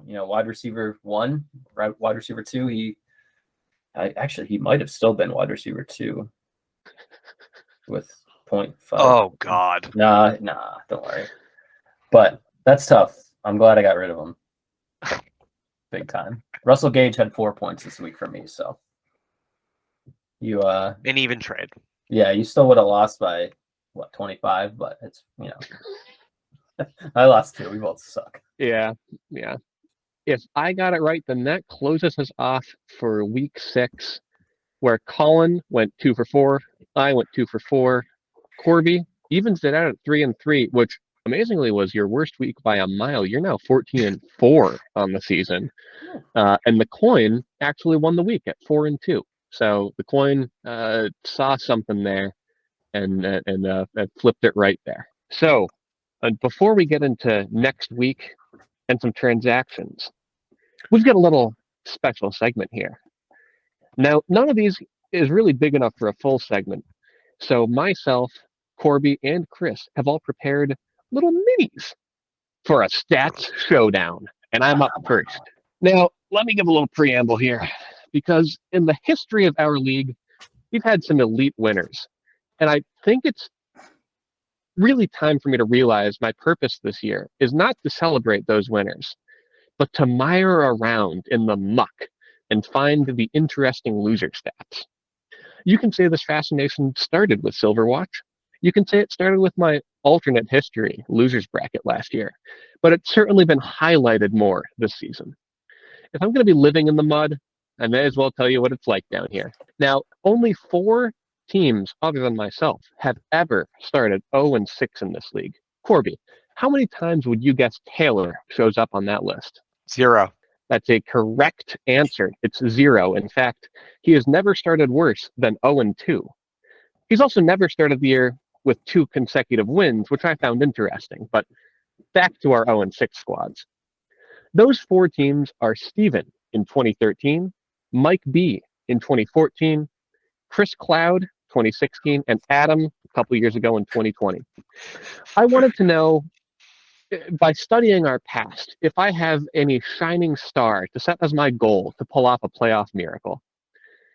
Wide receiver 1, right? Wide receiver 2. He might have still been wide receiver 2 with 0.5. Oh God. Nah, don't worry. But that's tough. I'm glad I got rid of him. Big time. Russell Gage had 4 points this week for me, so you an even trade. Yeah, you still would have lost by 25, but it's I lost 2. We both suck. Yeah. If I got it right, then that closes us off for week 6, where Colin went 2 for 4, I went 2 for 4. Corby evens it out at 3-3, which amazingly was your worst week by a mile. You're now 14-4 on the season. And the coin actually won the week at 4-2. So the coin saw something there and flipped it right there. So before we get into next week and some transactions, we've got a little special segment here. Now, none of these is really big enough for a full segment. So myself, Corby, and Chris have all prepared little minis for a stats showdown. And I'm up first. Now, let me give a little preamble here, because in the history of our league, we've had some elite winners. And I think it's really time for me to realize my purpose this year is not to celebrate those winners, but to mire around in the muck and find the interesting loser stats. You can say this fascination started with Silverwatch. You can say it started with my alternate history losers bracket last year, but it's certainly been highlighted more this season. If I'm going to be living in the mud, I may as well tell you what it's like down here. Now, only 4 teams other than myself have ever started 0-6 in this league. Corby, how many times would you guess Taylor shows up on that list? 0. That's a correct answer. It's 0. In fact, he has never started worse than 0-2. He's also never started the year with 2 consecutive wins, which I found interesting. But back to our 0-6 squads. Those 4 teams are Steven in 2013, Mike B in 2014, Chris Cloud 2016, and Adam a couple years ago in 2020. I wanted to know, by studying our past, if I have any shining star to set as my goal to pull off a playoff miracle.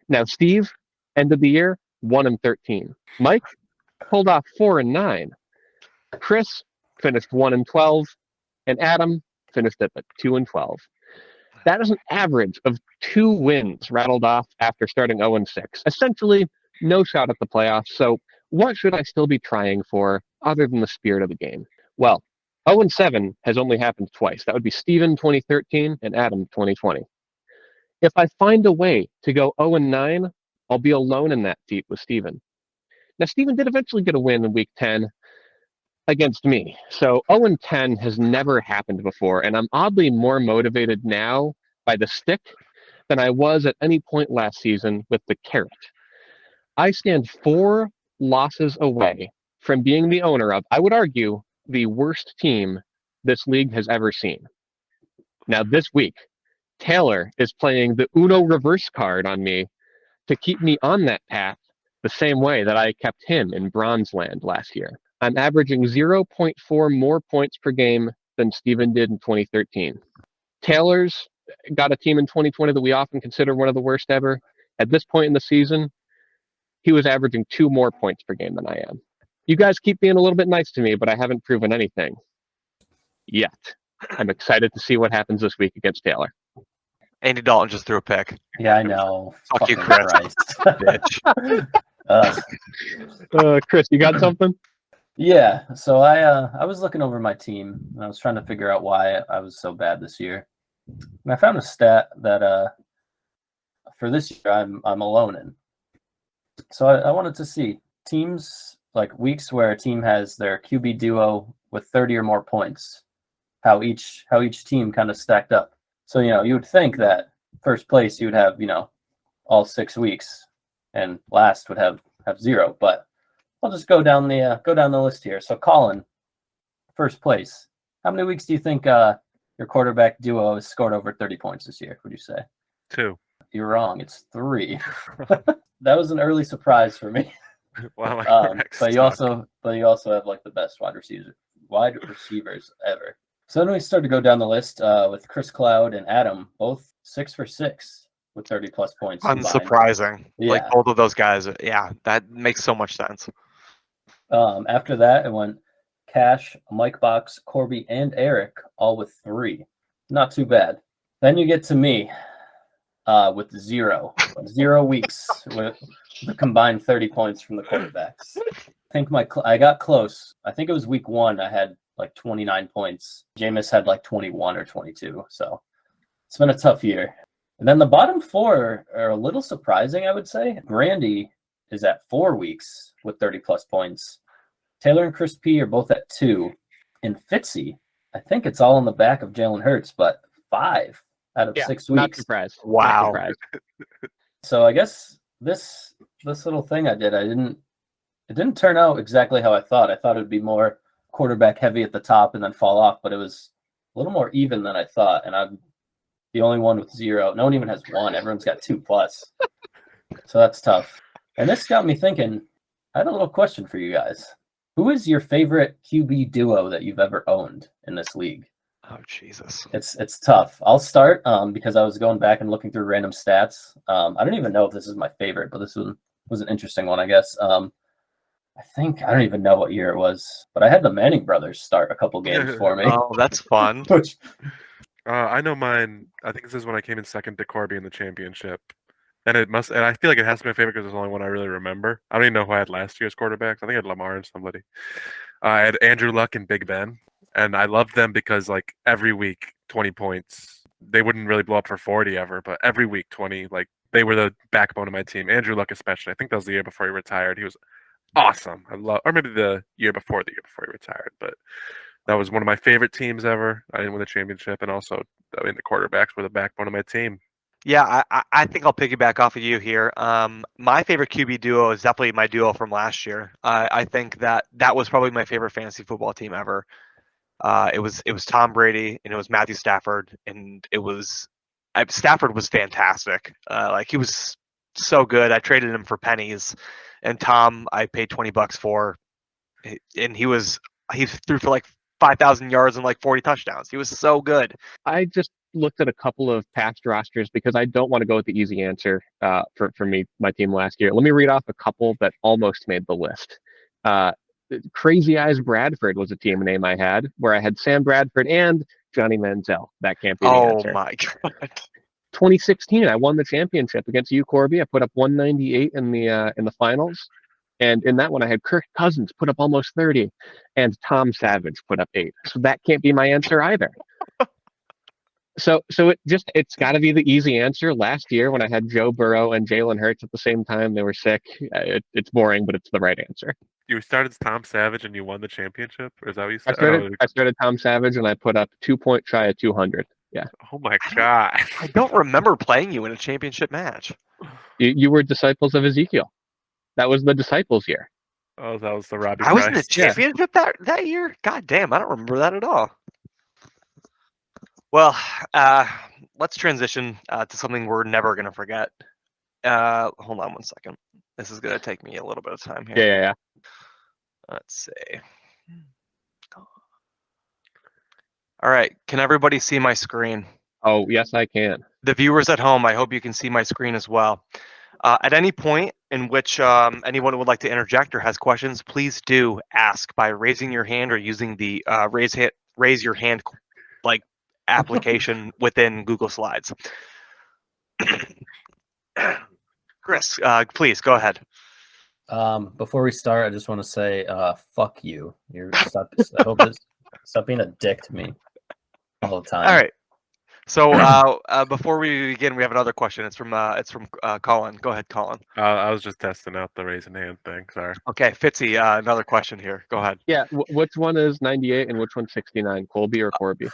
Now, Steve ended the year 1-13. Mike pulled off 4-9. Chris finished 1-12, and Adam finished at 2-12. That is an average of 2 wins rattled off after starting 0-6. Essentially, no shot at the playoffs. So what should I still be trying for other than the spirit of the game? Well, 0-7 has only happened twice. That would be Steven 2013 and Adam 2020. If I find a way to go 0-9, I'll be alone in that feat with Steven. Now, Steven did eventually get a win in week 10 against me. So 0-10 has never happened before, and I'm oddly more motivated now by the stick than I was at any point last season with the carrot. I stand 4 losses away from being the owner of, I would argue, the worst team this league has ever seen. Now, this week, Taylor is playing the Uno reverse card on me to keep me on that path the same way that I kept him in Bronzeland last year. I'm averaging 0.4 more points per game than Steven did in 2013. Taylor's got a team in 2020 that we often consider one of the worst ever. At this point in the season, he was averaging 2 more points per game than I am. You guys keep being a little bit nice to me, but I haven't proven anything yet. I'm excited to see what happens this week against Taylor. Andy Dalton just threw a pick. Yeah, I know. Fuck you, Fucking Chris. Bitch. Chris, you got something? Yeah, so I was looking over my team and I was trying to figure out why I was so bad this year. And I found a stat that for this year I'm alone in. So I wanted to see teams, like weeks where a team has their QB duo with 30 or more points, how each team kind of stacked up. So, you would think that first place you would have, all 6 weeks, and last would have 0. But I'll just go down the list here. So, Colin, first place. How many weeks do you think your quarterback duo has scored over 30 points this year? Would you say 2? You're wrong. It's 3. That was an early surprise for me. Wow, but you also have like the best wide receivers ever. So then we started to go down the list with Chris Cloud and Adam, both 6 for 6 with 30 plus points. Unsurprising. Yeah. Like both of those guys. Yeah, that makes so much sense. After that, it went Cash, Mike Box, Corby, and Eric, all with 3. Not too bad. Then you get to me with 0 weeks with the combined 30 points from the quarterbacks. I think I got close. I think it was week 1. I had like 29 points. Jameis had like 21 or 22. So it's been a tough year. And then the bottom 4 are a little surprising, I would say. Brandy is at 4 weeks with 30 plus points. Taylor and Chris P are both at 2. in Fitzy, I think it's all on the back of Jalen Hurts, but 5 out of Yeah, 6 not weeks. surprised. Not Wow. surprised. So I guess this little thing I did, it didn't turn out exactly how I thought. I thought it would be more quarterback heavy at the top and then fall off, but it was a little more even than I thought. And I'm the only one with 0. No one even has 1. Everyone's got 2+. So that's tough. And this got me thinking, I had a little question for you guys. Who is your favorite QB duo that you've ever owned in this league? Oh, Jesus. It's tough. I'll start because I was going back and looking through random stats. I don't even know if this is my favorite, but this one was an interesting one, I guess. I think I don't even know what year it was, but I had the Manning brothers start a couple games for me. Oh, that's fun. Which I know mine. I think this is when I came in second to Corby in the championship. And I feel like it has to be my favorite because it's the only one I really remember. I don't even know who I had last year's quarterbacks. I think I had Lamar and somebody. I had Andrew Luck and Big Ben. And I loved them because, like, every week, 20 points. They wouldn't really blow up for 40 ever, but every week, 20. Like, they were the backbone of my team. Andrew Luck especially. I think that was the year before he retired. He was awesome. Or maybe the year before he retired. But that was one of my favorite teams ever. I didn't win the championship. And also, I mean, the quarterbacks were the backbone of my team. Yeah, I think I'll piggyback off of you here. My favorite QB duo is definitely my duo from last year. I think that was probably my favorite fantasy football team ever. It was Tom Brady and it was Matthew Stafford, and Stafford was fantastic. Like, he was so good. I traded him for pennies, and Tom I paid $20 for, and he threw for like 5,000 yards and like 40 touchdowns. He was so good. I just looked at a couple of past rosters because I don't want to go with the easy answer for me, my team last year. Let me read off a couple that almost made the list. Crazy Eyes Bradford was a team name I had, where I had Sam Bradford and Johnny Manziel. That can't be the Oh answer. my God. 2016, I won the championship against you, Corby. I put up 198 in the finals, and in that one, I had Kirk Cousins put up almost 30, and Tom Savage put up 8. So that can't be my answer either. So it's got to be the easy answer. Last year, when I had Joe Burrow and Jalen Hurts at the same time, they were sick. It's boring, but it's the right answer. You started as Tom Savage and you won the championship? Or is that what you said? I started Tom Savage and I put up 2 points shy of 200. Yeah. Oh my God. I don't remember playing you in a championship match. You were disciples of Ezekiel. That was the disciples year. Oh, that was the Robbie I was in the Price. championship that year? God damn, I don't remember that at all. Well, let's transition to something we're never going to forget. Hold on one second. This is going to take me a little bit of time here. Yeah. Let's see. All right. Can everybody see my screen? Oh, yes, I can. The viewers at home, I hope you can see my screen as well. At any point in which anyone would like to interject or has questions, please do ask by raising your hand or using the raise your hand like application within Google Slides. Chris, please go ahead. Before we start, I just want to say, fuck you. Stop being a dick to me all the time. All right. So before we begin, we have another question. It's from Colin. Go ahead, Colin. I was just testing out the raising hand thing. Sorry. Okay, Fitzy, another question here. Go ahead. Yeah, which one is 98 and which one's 69? Colby or Corby?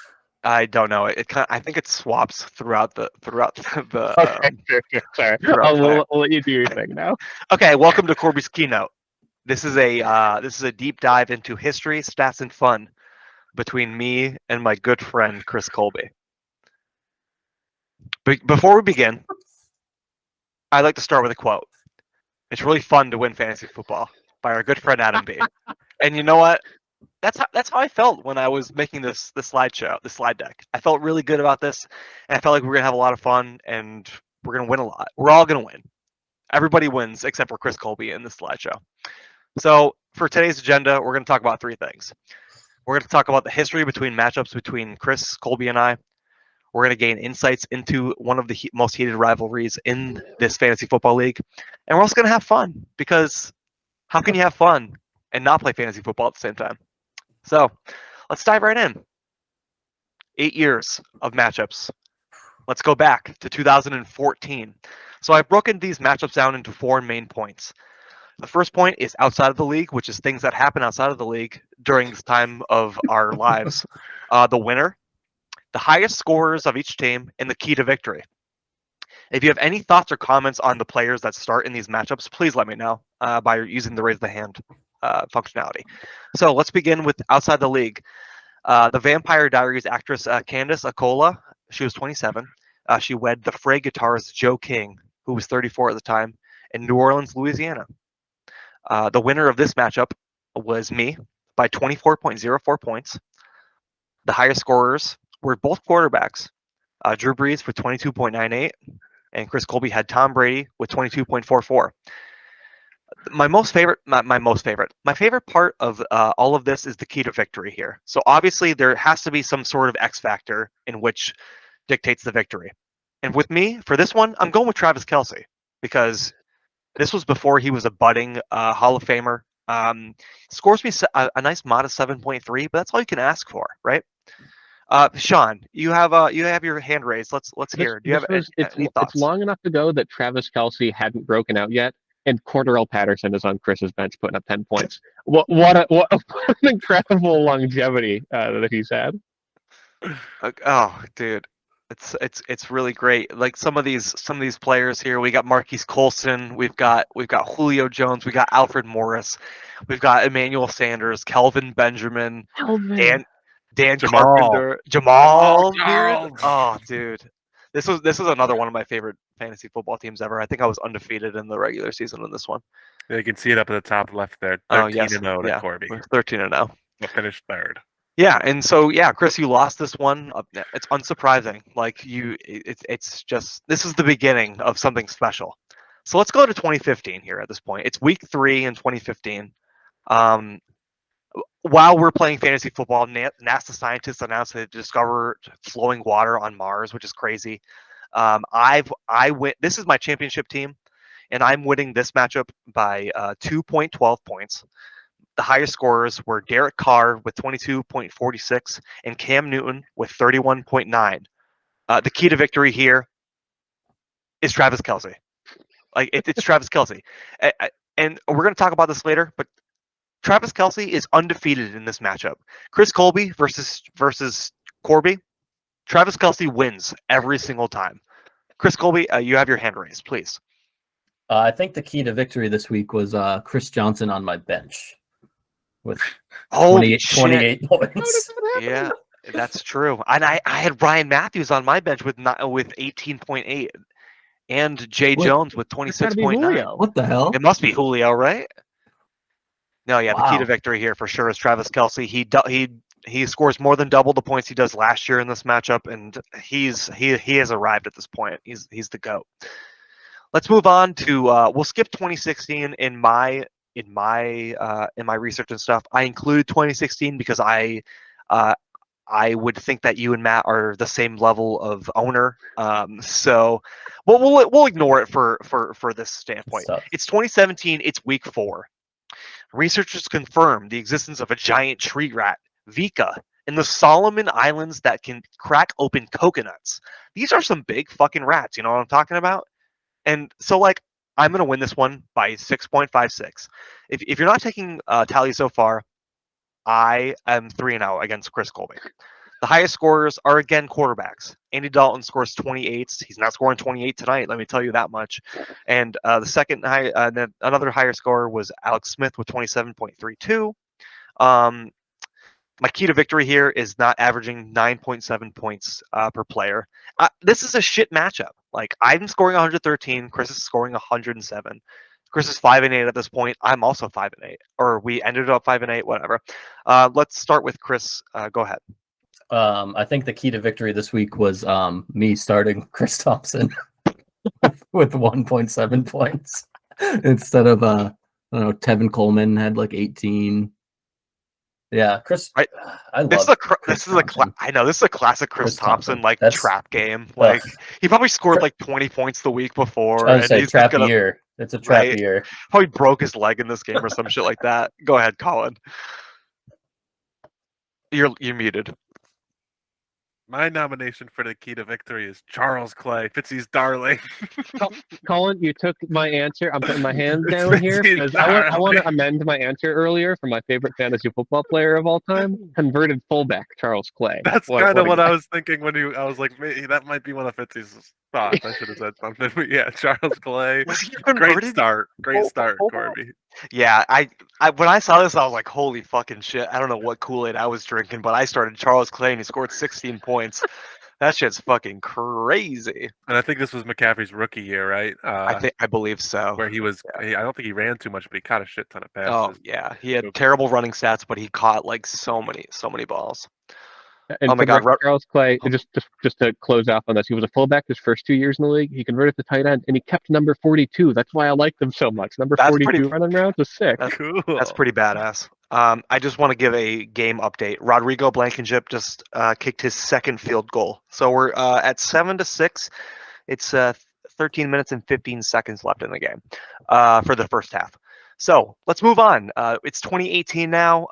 I don't know. I think it swaps throughout the. Okay, sorry. We'll let you do your thing now. Okay, welcome to Corby's keynote. This is a deep dive into history, stats, and fun between me and my good friend Chris Colby. Before we begin, I'd like to start with a quote. It's really fun to win fantasy football by our good friend Adam B. And you know what? That's how I felt when I was making this slide deck. I felt really good about this, and I felt like we were gonna have a lot of fun, and we're gonna win a lot. We're all gonna win. Everybody wins except for Chris Colby in this slideshow. So for today's agenda, we're gonna talk about 3 things. We're gonna talk about the history between matchups between Chris, Colby, and I. We're going to gain insights into one of the most heated rivalries in this fantasy football league. And we're also going to have fun, because how can you have fun and not play fantasy football at the same time? So let's dive right in. 8 years of matchups. Let's go back to 2014. So I've broken these matchups down into 4 main points. The first point is outside of the league, which is things that happen outside of the league during this time of our lives. The winner, the highest scorers of each team, and the key to victory. If you have any thoughts or comments on the players that start in these matchups, please let me know by using the raise the hand functionality. So let's begin with outside the league. The Vampire Diaries actress Candice Acola, she was 27. She wed the Frey guitarist Joe King, who was 34 at the time, in New Orleans, Louisiana. The winner of this matchup was me by 24.04 points. The highest scorers were both quarterbacks. Drew Brees with 22.98, and Chris Colby had Tom Brady with 22.44. My favorite part of all of this is the key to victory here. So obviously there has to be some sort of X factor in which dictates the victory. And with me, for this one, I'm going with Travis Kelce, because this was before he was a budding Hall of Famer. Scores me a nice modest 7.3, but that's all you can ask for, right? Sean, you have your hand raised. Let's hear. Do you have any thoughts? It's long enough ago that Travis Kelce hadn't broken out yet, and Cordarrelle Patterson is on Chris's bench putting up 10 points. What an incredible longevity that he's had. Oh, dude, it's really great. Like some of these players here. We got Marquise Colson. We've got Julio Jones. We got Alfred Morris. We've got Emmanuel Sanders, Kelvin Benjamin, Dan Jamal. Carpenter, Jamal. Jamal. Dude. Oh, dude. This was another one of my favorite fantasy football teams ever. I think I was undefeated in the regular season in this one. Yeah, you can see it up at the top left there. 13-0 to Corby. 13-0. We'll finish third. Yeah, and so Chris, you lost this one. It's unsurprising. Like it's just this is the beginning of something special. So let's go to 2015 here at this point. It's week 3 in 2015. While we're playing fantasy football, NASA scientists announced they discovered flowing water on Mars, which is crazy. I win. This is my championship team, and I'm winning this matchup by 2.12 points. The highest scorers were Derek Carr with 22.46 and Cam Newton with 31.9. The key to victory here is Travis Kelce. Like it's Travis Kelce, and we're going to talk about this later, but Travis Kelce is undefeated in this matchup. Chris Colby versus Corby. Travis Kelce wins every single time. Chris Colby, you have your hand raised, please. I think the key to victory this week was Chris Johnson on my bench with 28 points. Yeah, that's true. And I had Ryan Matthews on my bench with 18.8 and Jay Jones with 26.9. What the hell? It must be Julio, right? No, yeah, Wow. The key to victory here for sure is Travis Kelce. He scores more than double the points he does last year in this matchup, and he has arrived at this point. He's the GOAT. Let's move on to we'll skip 2016 in my research and stuff. I include 2016 because I would think that you and Matt are the same level of owner. So we'll ignore it for this standpoint. It's 2017. It's week 4. Researchers confirmed the existence of a giant tree rat, Vika, in the Solomon Islands that can crack open coconuts. These are some big fucking rats. You know what I'm talking about? And so, I'm going to win this one by 6.56. If you're not taking tally so far, I am 3-0 against Chris Colby. The highest scorers are, again, quarterbacks. Andy Dalton scores 28. He's not scoring 28 tonight, let me tell you that much. And the second another higher scorer was Alex Smith with 27.32. My key to victory here is not averaging 9.7 points per player. This is a shit matchup. I'm scoring 113. Chris is scoring 107. Chris is 5-8 at this point. I'm also 5-8, or we ended up 5-8. Whatever. Let's start with Chris. Go ahead. I think the key to victory this week was me starting Chris Thompson with 1.7 points instead of I don't know, Tevin Coleman had 18. Yeah, Chris. I love this is a classic Chris Thompson trap game. He probably scored 20 points the week before. I was say trap year. It's a trap year. Probably broke his leg in this game or some shit like that. Go ahead, Colin. You're muted. My nomination for the key to victory is Charles Clay, Fitzy's darling. Colin, you took my answer. I'm putting my hands down here because I want to amend my answer earlier for my favorite fantasy football player of all time, converted fullback Charles Clay. That's kind of what I was thinking when I was like, maybe that might be one of Fitzy's thoughts. I should have said something, but yeah, Charles Clay. Was he Great converted? start, Corby. Yeah, I when I saw this, I was like, holy fucking shit. I don't know what Kool-Aid I was drinking, but I started Charles Clay and he scored 16 points. That shit's fucking crazy. And I think this was McCaffrey's rookie year, right? I believe so. Where he was, I don't think he ran too much, but he caught a shit ton of passes. Oh yeah, he had terrible running stats, but he caught like so many balls. And oh my God, Charles Clay, just to close off on this, he was a fullback his first 2 years in the league. He converted to tight end, and he kept number 42. That's why I liked him so much. Number 42 running rounds was sick. That's cool. That's pretty badass. I just want to give a game update. Rodrigo Blankenship just kicked his second field goal. So we're at 7-6. It's 13 minutes and 15 seconds left in the game for the first half. So let's move on. It's 2018 now.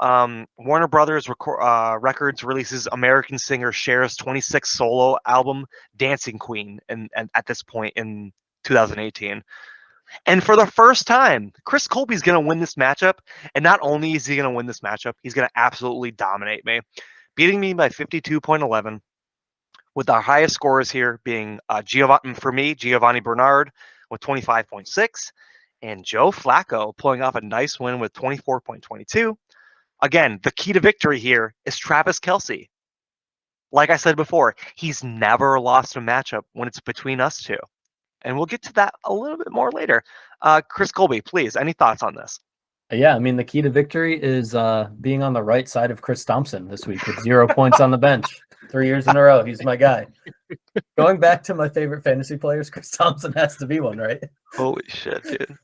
Warner Brothers Records releases American singer Cher's 26th solo album, Dancing Queen, and at this point in 2018. And for the first time, Chris Colby's going to win this matchup. And not only is he going to win this matchup, he's going to absolutely dominate me, beating me by 52.11, with our highest scorers here being Giovanni Bernard with 25.6, and Joe Flacco pulling off a nice win with 24.22. Again, the key to victory here is Travis Kelce. Like I said before, he's never lost a matchup when it's between us two. And we'll get to that a little bit more later. Chris Colby, please, any thoughts on this? Yeah, I mean, the key to victory is being on the right side of Chris Thompson this week with 0 points on the bench. 3 years in a row, he's my guy. Going back to my favorite fantasy players, Chris Thompson has to be one, right? Holy shit, dude.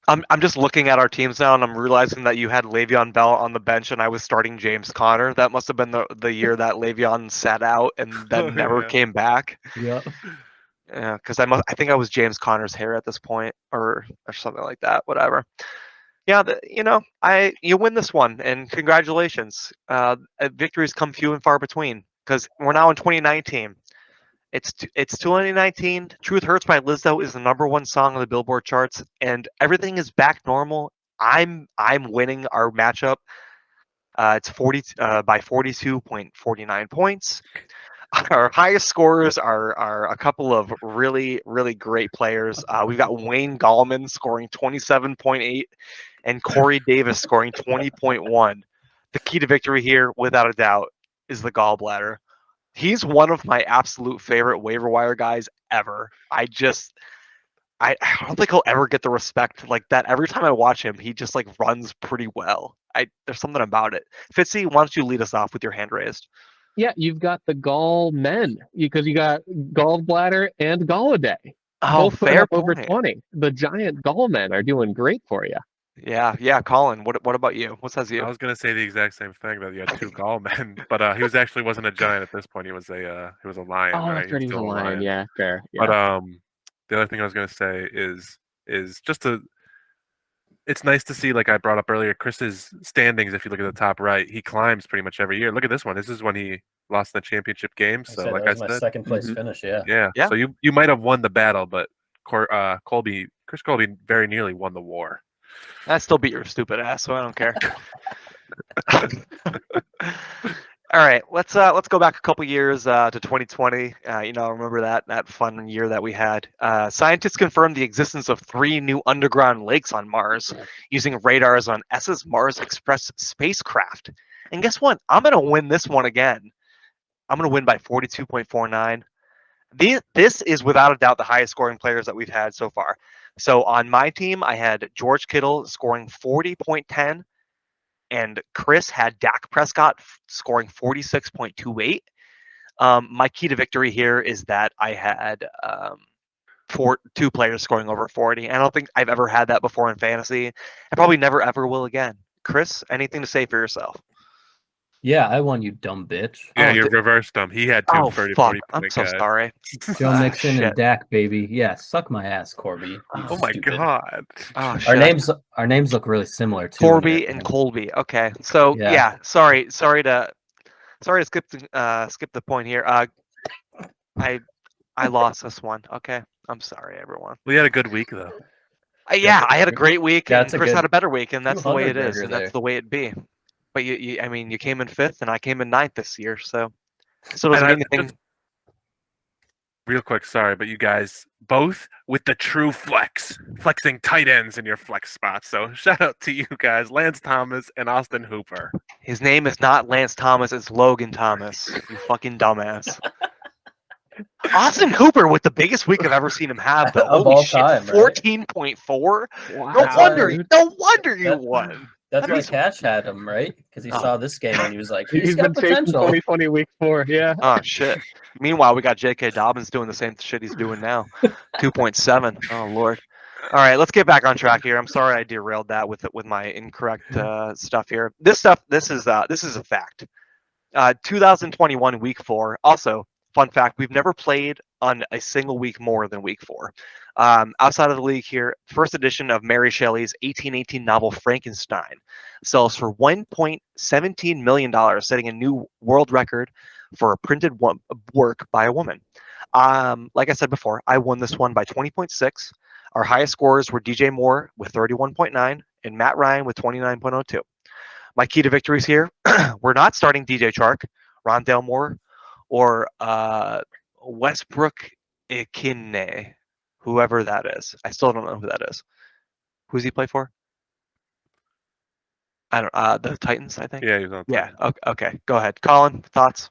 I'm just looking at our teams now, and I'm realizing that you had Le'Veon Bell on the bench, and I was starting James Conner. That must have been the year that Le'Veon sat out and then never came back. Yeah. Yeah, because I think I was James Conner's hair at this point, or something like that. Whatever. Yeah, you win this one, and congratulations. Victories come few and far between, because we're now in 2019. It's 2019. Truth Hurts by Lizzo is the #1 song on the Billboard charts, and everything is back normal. I'm winning our matchup. It's by 42.49 points. Our highest scorers are a couple of really, really great players. We've got Wayne Gallman scoring 27.8 and Corey Davis scoring 20.1. The key to victory here, without a doubt, is the gallbladder. He's one of my absolute favorite waiver wire guys ever. I don't think he'll ever get the respect like that. Every time I watch him, he just like runs pretty well. There's something about it. Fitzy, why don't you lead us off with your hand raised? Yeah, you've got the Gall men because you got Gallbladder and Galladay. Oh, both fair over point. 20. The giant Gall men are doing great for you. Yeah, Colin. What about you? What says you? I was gonna say the exact same thing, that you had 2 Gall men, but he wasn't a giant at this point. He was a lion. Oh, right? that's right. He was a lion. Yeah, fair. Yeah. But the other thing I was gonna say is just it's nice to see, like I brought up earlier, Chris's standings. If you look at the top right, he climbs pretty much every year. Look at this one. This is when he lost the championship game. So, like I said, my second place finish. Yeah. So you might have won the battle, but Chris Colby very nearly won the war. I still beat your stupid ass, so I don't care. All right, let's go back a couple years to 2020. Remember that fun year that we had. Scientists confirmed the existence of 3 new underground lakes on Mars using radars on ESA's Mars Express spacecraft. And guess what? I'm gonna win this one again. I'm gonna win by 42.49. This is without a doubt the highest scoring players that we've had so far. So on my team, I had George Kittle scoring 40.10, and Chris had Dak Prescott scoring 46.28. My key to victory here is that I had 2 players scoring over 40. I don't think I've ever had that before in fantasy. I probably never ever will again. Chris, anything to say for yourself? Yeah, I won, you dumb bitch. Yeah, you reversed him. He had 2 30, fuck. 40 I'm so guys. sorry. Joe Mixon shit. and Dak, baby. Yeah, suck my ass, Corby. Oh my god. Oh, Our names look really similar too. Corby and Colby. Okay, so yeah sorry to Sorry to skip the point here. I lost this one. Okay, I'm sorry, everyone. We had a good week though. Yeah, I had a great week, Yeah, and it's a Chris had good a better week, and that's the way 200 it is, burger and that's there. the way it be. But I mean, you came in 5th, and I came in 9th this year, so still doesn't And mean anything. Real quick, sorry, but you guys both with the true flexing tight ends in your flex spots. So shout out to you guys, Lance Thomas and Austin Hooper. His name is not Lance Thomas; it's Logan Thomas. You fucking dumbass. Austin Hooper with the biggest week I've ever seen him have, though. Of Holy all shit, time, right? 14.4. Wow. No wonder you That- won. That's That why is- Cash had him, right? Because he Oh. saw this game and he was like, He's he's been got chasing potential. 2020 week 4. Yeah. Oh shit. Meanwhile, we got J.K. Dobbins doing the same shit he's doing now. 2.7. Oh lord. All right, let's get back on track here. I'm sorry I derailed that with my incorrect stuff here. This is a fact. 2021 week 4. Also, fun fact: we've never played on a single week more than week 4. Outside of the league here, first edition of Mary Shelley's 1818 novel Frankenstein sells for $1.17 million, setting a new world record for a printed work by a woman. Like I said before, I won this one by 20.6. Our highest scores were DJ Moore with 31.9 and Matt Ryan with 29.02. My key to victories here, we're not starting DJ Chark, Rondale Moore, or Westbrook Ikine, whoever that is. I still don't know who that is. Who's he play for? I don't. The Titans, I think. Yeah, he's on. Yeah. Okay. Go ahead, Colin. Thoughts?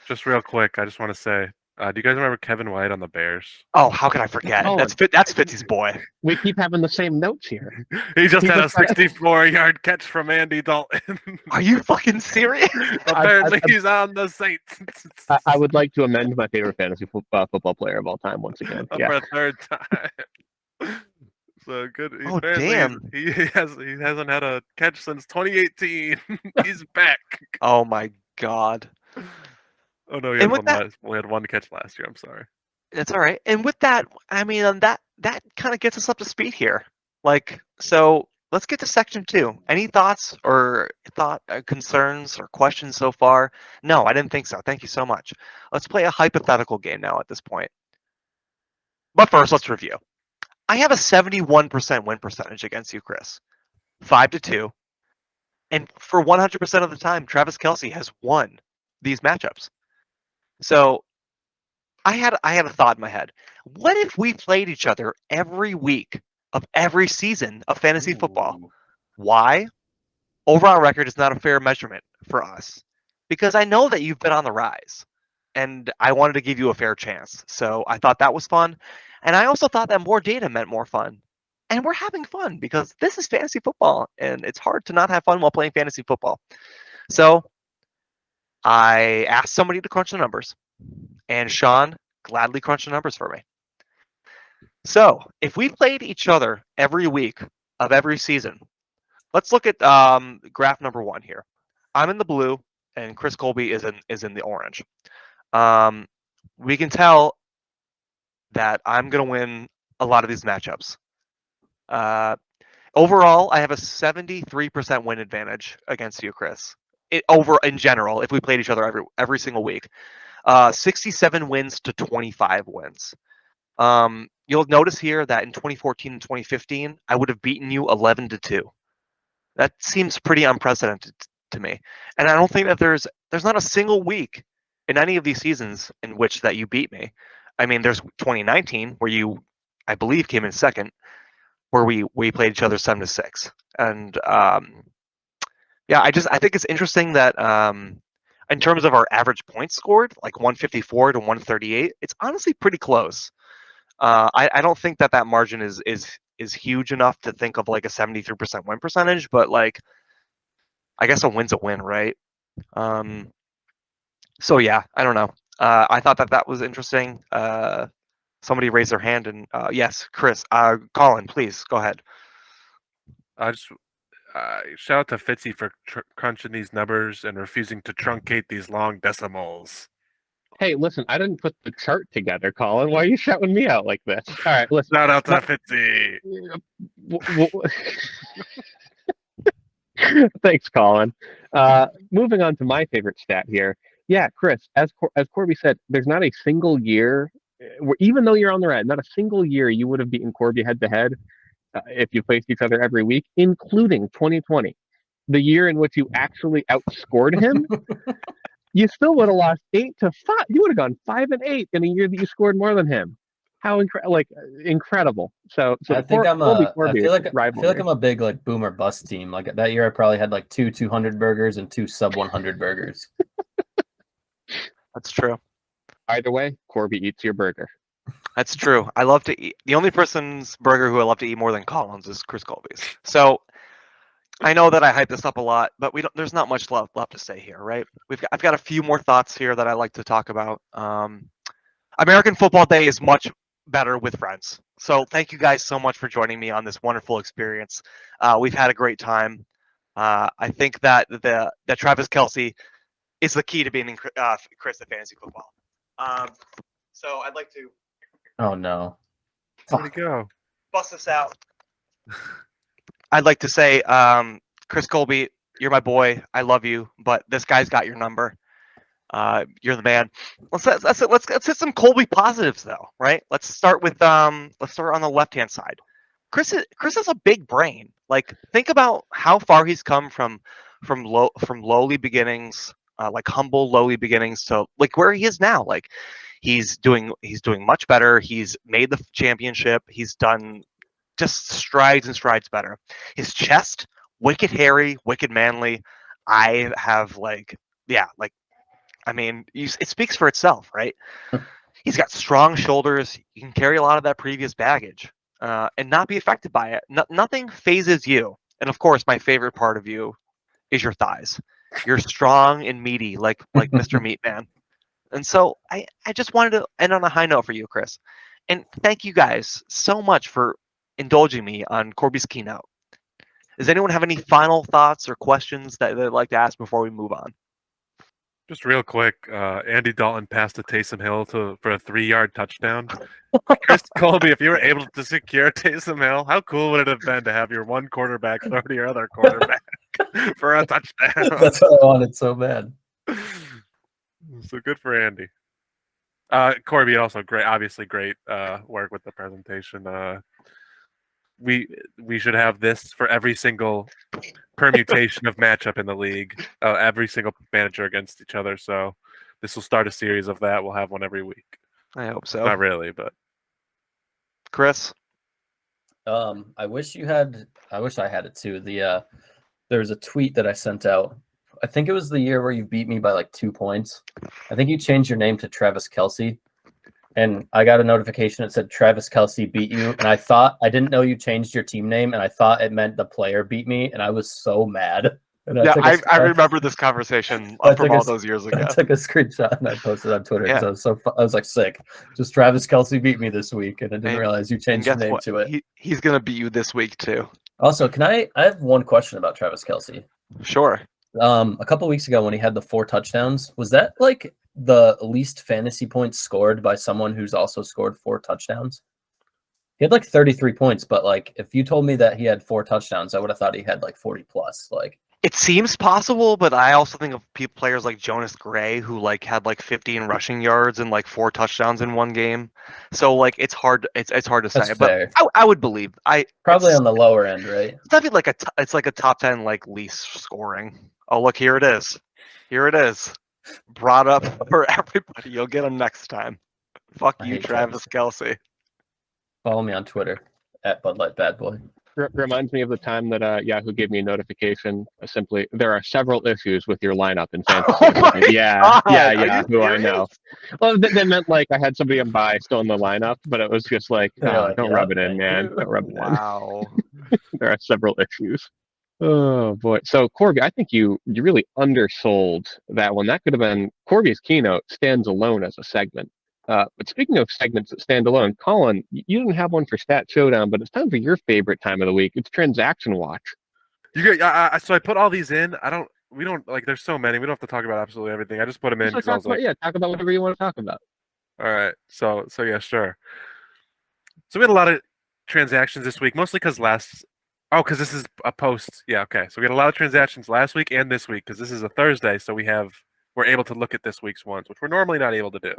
Just real quick, I just want to say, do you guys remember Kevin White on the Bears? Oh, how could I forget? Colin. That's Fitzy's boy. We keep having the same notes here. He just He had a just had- 64-yard catch from Andy Dalton. Are you fucking serious? Apparently, he's on the Saints I would like to amend my favorite fantasy football player of all time once again. for Yeah. a third time. So good. Oh, Apparently, damn. He hasn't had a catch since 2018. He's back. Oh my god. Oh no, And with that- we had one catch last year. I'm sorry. It's all right. And with that, I mean, that kind of gets us up to speed here. Like, so let's get to section 2. Any thoughts or concerns or questions so far? No, I didn't think so. Thank you so much. Let's play a hypothetical game now at this point. But first, let's review. I have a 71% win percentage against you, Chris. 5-2. And for 100% of the time, Travis Kelce has won these matchups. So I had a thought in my head. What if we played each other every week of every season of fantasy football? Why? Overall record is not a fair measurement for us because I know that you've been on the rise and I wanted to give you a fair chance. So I thought that was fun. And I also thought that more data meant more fun. And we're having fun because this is fantasy football and it's hard to not have fun while playing fantasy football. So I asked somebody to crunch the numbers and Sean gladly crunched the numbers for me. So if we played each other every week of every season, let's look at graph number 1 here. I'm in the blue and Chris Colby is in the orange. We can tell that I'm going to win a lot of these matchups. Overall, I have a 73% win advantage against you, Chris. In general, if we played each other every single week. 67 wins to 25 wins. You'll notice here that in 2014 and 2015, I would have beaten you 11-2. That seems pretty unprecedented to me. And I don't think that there's not a single week in any of these seasons in which that you beat me. I mean, there's 2019 where you, I believe, came in second, where we played each other 7-6. And yeah, I think it's interesting that in terms of our average points scored, like 154 to 138, it's honestly pretty close. I don't think that margin is huge enough to think of like a 73% win percentage, but like, I guess a win's a win, right? So yeah, I don't know. I thought that was interesting. Somebody raised their hand and yes, Chris, Colin, please go ahead. I just shout out to Fitzy for crunching these numbers and refusing to truncate these long decimals. Hey, listen, I didn't put the chart together, Colin. Why are you shouting me out like this? All right, listen. Shout out to Fitzy. Thanks, Colin. Moving on to my favorite stat here. Yeah, Chris, as Corby said, there's not a single year, even though you're on the red, not a single year you would have beaten Corby head to head if you faced each other every week, including 2020, the year in which you actually outscored him. You still would have lost 8-5. You would have gone 5-8 in a year that you scored more than him. How incredible! So I think Colby, I Corby feel like rivalry. I'm a big like boomer bust team. Like that year, I probably had like 200 burgers and 2 sub 100 burgers. That's true. Either way, Corby eats your burger. That's true. I love to eat. The only person's burger who I love to eat more than Colin's is Chris Colby's. So I know that I hype this up a lot, but there's not much left to say here, right? I've got a few more thoughts here that I like to talk about. American Football Day is much better with friends. So thank you guys so much for joining me on this wonderful experience. We've had a great time. I think that that Travis Kelce is the key to being Chris at fantasy football. So I'd like to. Oh no! Where'd he go? Bust this out. I'd like to say, Chris Colby, you're my boy. I love you, but this guy's got your number. You're the man. Let's hit some Colby positives though, right? Let's start on the left hand side. Chris has a big brain. Like think about how far he's come from lowly beginnings, like humble lowly beginnings to like where he is now. Like he's doing much better. He's made the championship. He's done just strides and strides better. His chest, wicked hairy, wicked manly. I have it speaks for itself, right? He's got strong shoulders. You can carry a lot of that previous baggage and not be affected by it. Nothing phases you. And of course, my favorite part of you is your thighs. You're strong and meaty, like Mr. Meatman. And so I just wanted to end on a high note for you, Chris. And thank you guys so much for indulging me on Corby's keynote. Does anyone have any final thoughts or questions that they'd like to ask before we move on? Just real quick, Andy Dalton passed to Taysom Hill for a 3-yard touchdown. Chris Colby, if you were able to secure Taysom Hill, how cool would it have been to have your one quarterback throw to your other quarterback for a touchdown? That's what I wanted so bad. So good for Andy. Corby, also great, obviously great work with the presentation. We should have this for every single permutation of matchup in the league, every single manager against each other. So this will start a series of that. We'll have one every week. I hope so. Not really, but Chris. I wish I had it too. There was a tweet that I sent out. I think it was the year where you beat me by like 2 points. I think you changed your name to Travis Kelce. And I got a notification that said Travis Kelce beat you. And I didn't know you changed your team name. And I thought it meant the player beat me. And I was so mad. And I remember this conversation from all those years ago. I took a screenshot and I posted on Twitter. Yeah. So I was like sick. Just Travis Kelce beat me this week. And I didn't realize you changed your name to it. He's going to beat you this week too. Also, I have one question about Travis Kelce. Sure. A couple weeks ago when he had the 4 touchdowns, was that like the least fantasy points scored by someone who's also scored 4 touchdowns? He had like 33 points, but like if you told me that he had 4 touchdowns, I would have thought he had like 40 plus. Like it seems possible, but I also think of players like Jonas Gray who like had like 15 rushing yards and like 4 touchdowns in one game. So like it's hard. It's hard to say. That's fair. But I would believe. Probably on the lower end, right? It's definitely like it's like a top 10 like least scoring. Oh look, here it is. Here it is. Brought up for everybody. You'll get them next time. Fuck you, Travis Kelce. Follow me on Twitter at Bud Light Bad Boy. Reminds me of the time that Yahoo gave me a notification. Simply, there are several issues with your lineup in fantasy. Yahoo, I know. Well, they meant like I had somebody on by still in the lineup, but it was just like, don't rub it in, man. Don't rub it in. Wow. There are several issues. Oh boy. So Corby, I think you really undersold that one. That could have been Corby's keynote stands alone as a segment. But speaking of segments that stand alone, Colin, you didn't have one for Stat Showdown, but it's time for your favorite time of the week. It's Transaction Watch. So I put all these in. We don't like. There's so many. We don't have to talk about absolutely everything. I just put them in. Talk about whatever you want to talk about. All right. So yeah, sure. So we had a lot of transactions this week, mostly because Oh, because this is a post. Yeah, okay. So we had a lot of transactions last week and this week because this is a Thursday, so we're able to look at this week's ones, which we're normally not able to do.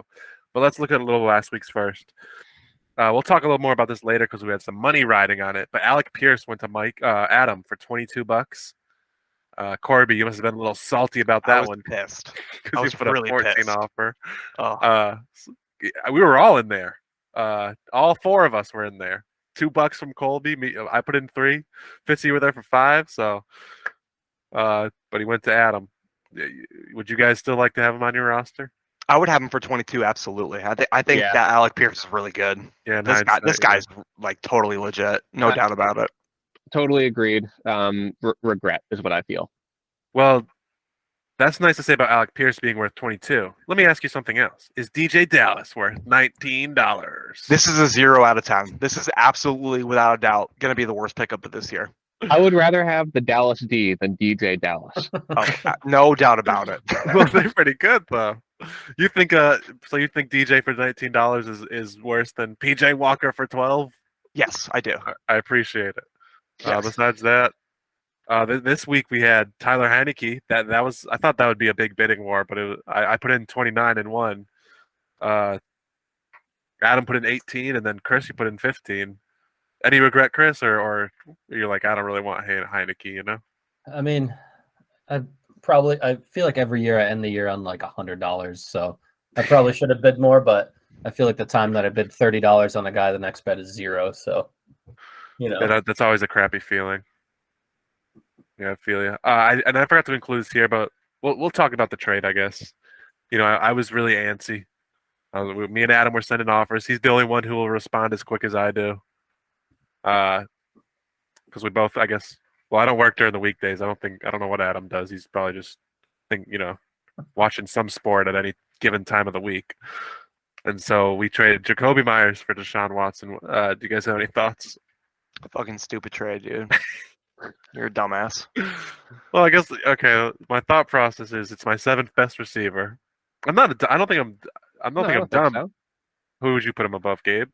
But let's look at a little last week's first. We'll talk a little more about this later because we had some money riding on it. But Alec Pierce went to Adam for $22. Corby, you must have been a little salty about that one pissed. because you put really a 14 pissed. offer. Oh. We were all in there. All four of us were in there. $2 from Colby. I put in 3. Fitzy, you were there for 5. So, but he went to Adam. Would you guys still like to have him on your roster? I would have him for 22. Absolutely. I think Yeah. that Alec Pierce is really good. Yeah, This guy's like totally legit. No doubt about it. Totally agreed. Regret is what I feel. Well, that's nice to say about Alec Pierce being worth 22. Let me ask you something else. Is DJ Dallas worth $19? This is a 0 out of 10. This is absolutely, without a doubt, going to be the worst pickup of this year. I would rather have the Dallas D than DJ Dallas. No doubt about it. Well, they're pretty good though. You think so you think DJ for $19 is worse than PJ Walker for 12? Yes, I do. I appreciate it. Yes. Besides that, this week we had Tyler Heineke. That was, I thought that would be a big bidding war, but I put in 29 and won. Adam put in 18, and then Chris, you put in 15. Any regret, Chris, or you're like, I don't really want Heineke, you know? I mean, I feel like every year I end the year on like $100, so I probably should have bid more, but I feel like the time that I bid $30 on a guy, the next bet is 0. So, you know, Yeah, that's always a crappy feeling. Yeah, I feel you. I forgot to include this here, but we'll talk about the trade, I guess. You know, I was really antsy. Me and Adam were sending offers. He's the only one who will respond as quick as I do. Because we both, I guess. Well, I don't work during the weekdays. I don't know what Adam does. He's probably just watching some sport at any given time of the week. And so we traded Jacoby Myers for Deshaun Watson. Do you guys have any thoughts? Fucking stupid trade, dude. You're a dumbass. Well, I guess my thought process is it's my 7th best receiver. I don't think I'm dumb. So. Who would you put him above, Gabe?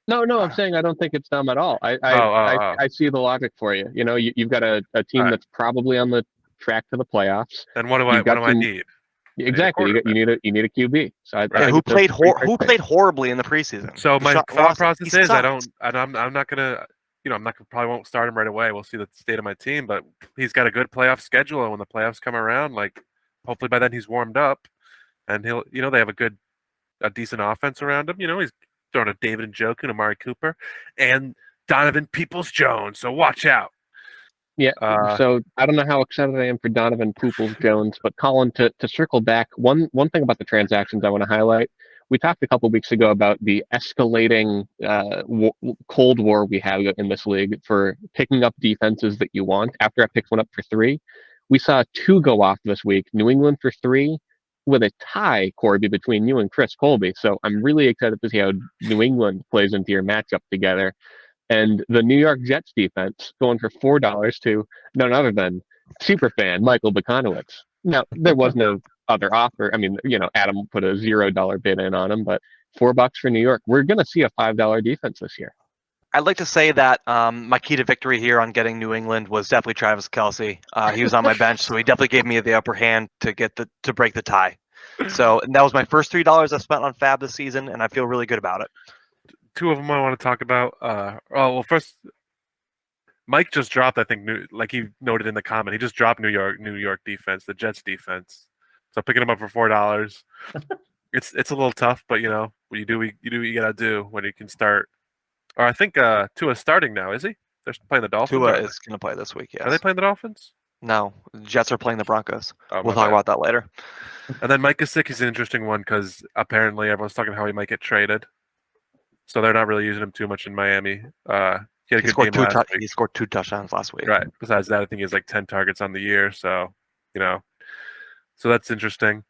No, I'm saying I don't think it's dumb at all. I see the logic for you. You know, you've got a team that's probably on the track to the playoffs. And what do I need? Exactly. You need a QB. So who played horribly in the preseason. So my thought process is I'm not gonna. I'm not probably won't start him right away. We'll see the state of my team, but he's got a good playoff schedule, and when the playoffs come around, like hopefully by then he's warmed up, and he'll, they have a decent offense around him. He's throwing a David Njoku and Amari Cooper and Donovan Peoples-Jones. So watch out. Yeah. So I don't know how excited I am for Donovan Peoples-Jones, but Colin, to circle back, one thing about the transactions I want to highlight. We talked a couple of weeks ago about the escalating Cold War we have in this league for picking up defenses that you want. After I picked one up for 3, we saw 2 go off this week. New England for 3, with a tie, Corby, between you and Chris Colby. So I'm really excited to see how New England plays into your matchup together. And the New York Jets defense going for $4 to none other than superfan Michael Bekonowitz. Now, there was no other offer. I mean, Adam put a $0 bid in on him, but $4 for New York. We're going to see a $5 defense this year. I'd like to say that my key to victory here on getting New England was definitely Travis Kelce. He was on my bench, so he definitely gave me the upper hand to break the tie. So and that was my first $3 I spent on Fab this season, and I feel really good about it. 2 of them I want to talk about. First, Mike just dropped. I think, like he noted in the comment, he just dropped New York defense, the Jets defense. So picking him up for $4, it's a little tough, but you do what you gotta do when you can start. Or I think Tua's starting now, is he? They're playing the Dolphins. Tua is going to play this week. Yes. Are they playing the Dolphins? No, the Jets are playing the Broncos. We'll talk about that later. And then Mike Gesicki's an interesting one because apparently everyone's talking how he might get traded, so they're not really using him too much in Miami. He had a good game last week. He scored 2 touchdowns last week. Right. Besides that, I think he has like 10 targets on the year. So so that's interesting.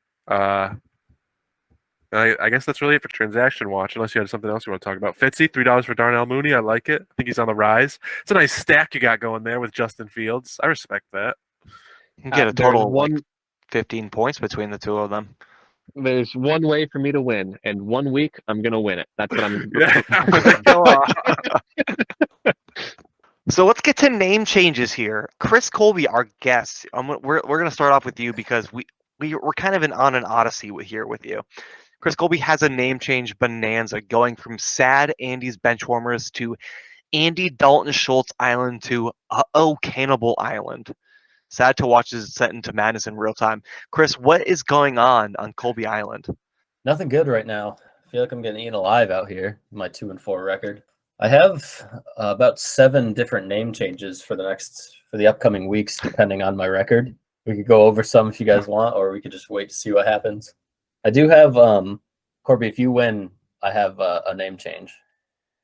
I guess that's really it for Transaction Watch, unless you had something else you want to talk about. Fitzy, $3 for Darnell Mooney. I like it. I think he's on the rise. It's a nice stack you got going there with Justin Fields. I respect that. You can get a total of 15 points between the 2 of them. There's one way for me to win, and 1 week I'm going to win it. That's what I'm So let's get to name changes here. Chris Colby, our guest. We're going to start off with you because we're kind of on an odyssey here with you. Chris Colby has a name change bonanza going from sad Andy's Benchwarmers to Andy Dalton Schultz Island to Cannibal Island. Sad to watch as it's set into madness in real time. Chris, what is going on Colby Island? Nothing good right now. I feel like I'm getting eaten alive out here. My 2-4 record. I have about 7 different name changes for the upcoming weeks, depending on my record. We could go over some if you guys want, or we could just wait to see what happens. I do have Corby. If you win, I have a name change.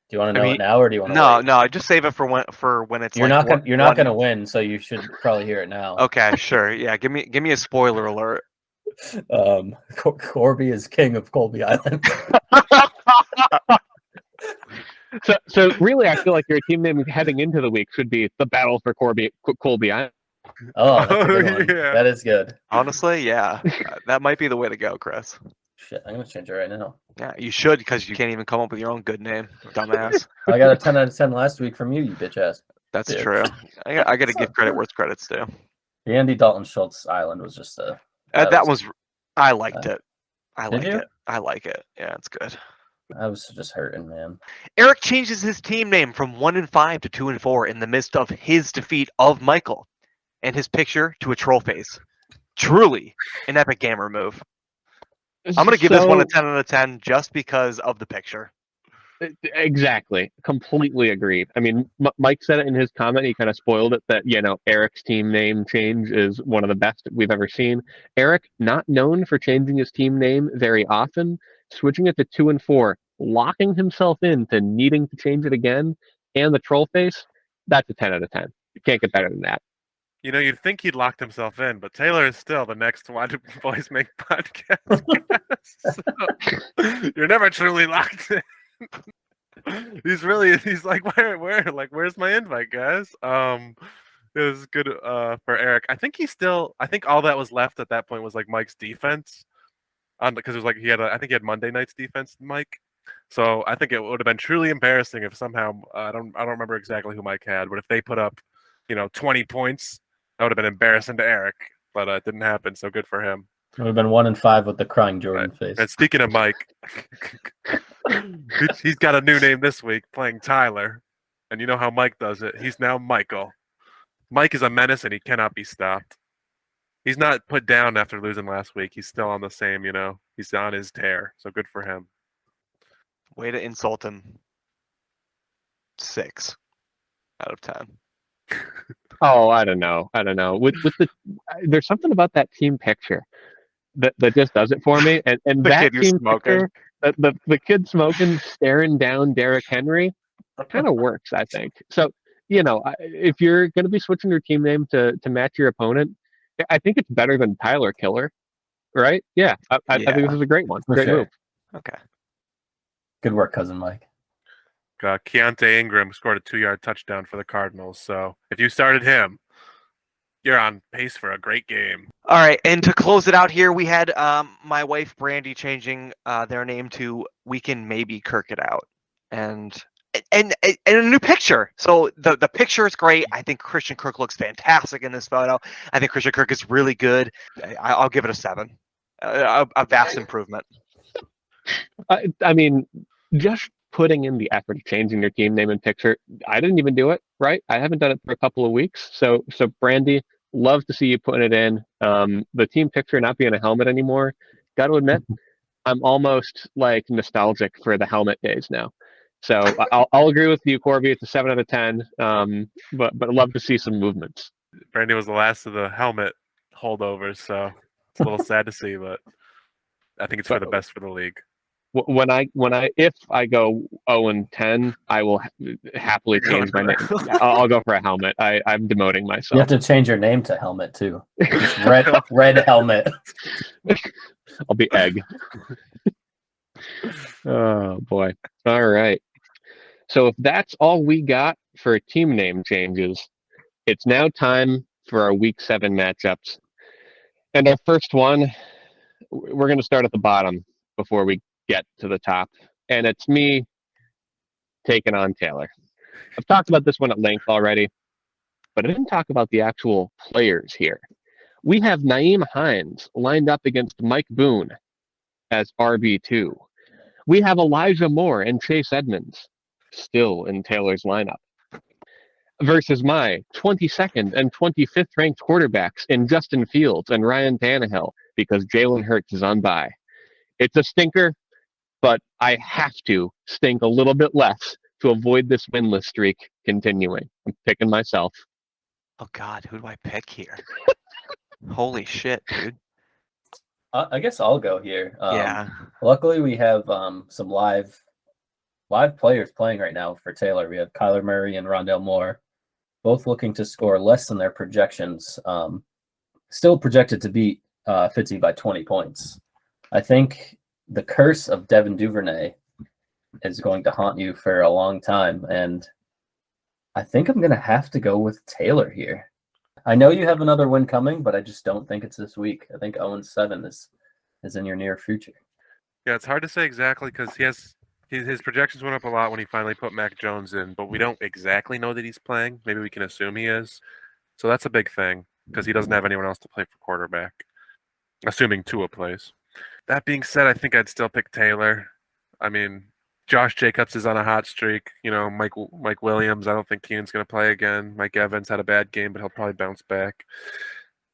Do you want to know it now, or do you want to? No. Just save it for when it's. You're not gonna win, so you should probably hear it now. Okay, sure. Yeah, give me a spoiler alert. Corby is king of Colby Island. So really, I feel like your team name heading into the week should be the battle for Colby Island. Oh, that's a good one. Yeah. That is good. Honestly, yeah, that might be the way to go, Chris. Shit, I'm gonna change it right now. Yeah, you should, because you can't even come up with your own good name, dumbass. I got a 10 out of 10 last week from you, you bitch ass. That's Yeah. true. I got to give credit where credit's due. The Andy Dalton Schultz Island was just a. I liked it. I Did like you? it. I like it. Yeah, it's good. I was just hurting, man. Eric changes his team name from 1-5 to 2-4 in the midst of his defeat of Michael, and his picture to a troll face. Truly an epic gamer move. I'm going to give this one a 10 out of 10 just because of the picture. Exactly. Completely agree. I mean, Mike said it in his comment. He kind of spoiled it that, Eric's team name change is one of the best we've ever seen. Eric, not known for changing his team name very often, switching it to 2-4, locking himself into needing to change it again, and the troll face, that's a 10 out of 10. You can't get better than that. You'd think he'd locked himself in, but Taylor is still the next Why Do Boys Make podcast guest. So, you're never truly locked in. He's like, where's my invite, guys? It was good for Eric. I think all that was left at that point was like Mike's defense. Because it was like he had Monday night's defense, Mike. So I think it would have been truly embarrassing if somehow I don't remember exactly who Mike had, but if they put up, 20 points, that would have been embarrassing to Eric. But it didn't happen, so good for him. It would have been 1-5 with the crying Jordan face. And speaking of Mike, he's got a new name this week, playing Tyler. And you know how Mike does it. He's now Michael. Mike is a menace, and he cannot be stopped. He's not put down after losing last week. He's still on the same, he's on his tear. So good for him. Way to insult him. 6 out of 10. Oh, I don't know. With there's something about that team picture that just does it for me. And The that kid who's team smoking. picture, the kid smoking, staring down Derrick Henry, kind of works, I think. So, if you're going to be switching your team name to match your opponent, I think it's better than Tyler Killer, right? Yeah, I think this is a great one. Great move. Okay. Good work, cousin Mike. Keontae Ingram scored a 2-yard touchdown for the Cardinals. So if you started him, you're on pace for a great game. All right, and to close it out here, we had my wife Brandy changing their name to We Can Maybe Kirk It Out, and a new picture. So the picture is great. I think Christian Kirk looks fantastic in this photo. I think Christian Kirk is really good. I'll give it a 7. A vast improvement. I mean, just putting in the effort of changing your team name and picture, I didn't even do it, right? I haven't done it for a couple of weeks. So Brandy, love to see you putting it in. The team picture not being a helmet anymore. Got to admit, I'm almost like nostalgic for the helmet days now. So I'll agree with you, Corby. It's a 7 out of 10. But I'd love to see some movements. Brandy was the last of the helmet holdovers, so it's a little sad to see, but I think it's for the best for the league. If I go 0-10, I will happily change my name. I'll go for a helmet. I'm demoting myself. You have to change your name to Helmet too. It's red helmet. I'll be Egg. Oh boy. All right. So if that's all we got for team name changes, it's now time for our week 7 matchups. And our first one, we're going to start at the bottom before we get to the top. And it's me taking on Taylor. I've talked about this one at length already, but I didn't talk about the actual players here. We have Naeem Hines lined up against Mike Boone as RB2. We have Elijah Moore and Chase Edmonds still in Taylor's lineup versus my 22nd and 25th ranked quarterbacks in Justin Fields and Ryan Tannehill because Jalen Hurts is on bye. It's a stinker, but I have to stink a little bit less to avoid this winless streak continuing. I'm picking myself. Oh God, who do I pick here? Holy shit, dude. I guess I'll go here. Yeah. Luckily, we have some live players playing right now for Taylor. We have Kyler Murray and Rondale Moore, both looking to score less than their projections. Still projected to beat Fitzy by 20 points. I think the curse of Devin Duvernay is going to haunt you for a long time, and I think I'm going to have to go with Taylor here. I know you have another win coming, but I just don't think it's this week. I think 0-7 is in your near future. Yeah, it's hard to say exactly because his projections went up a lot when he finally put Mac Jones in, but we don't exactly know that he's playing. Maybe we can assume he is. So that's a big thing because he doesn't have anyone else to play for quarterback, assuming Tua plays. That being said, I think I'd still pick Taylor. I mean, Josh Jacobs is on a hot streak. You know, Mike Williams, I don't think Keenan's going to play again. Mike Evans had a bad game, but he'll probably bounce back.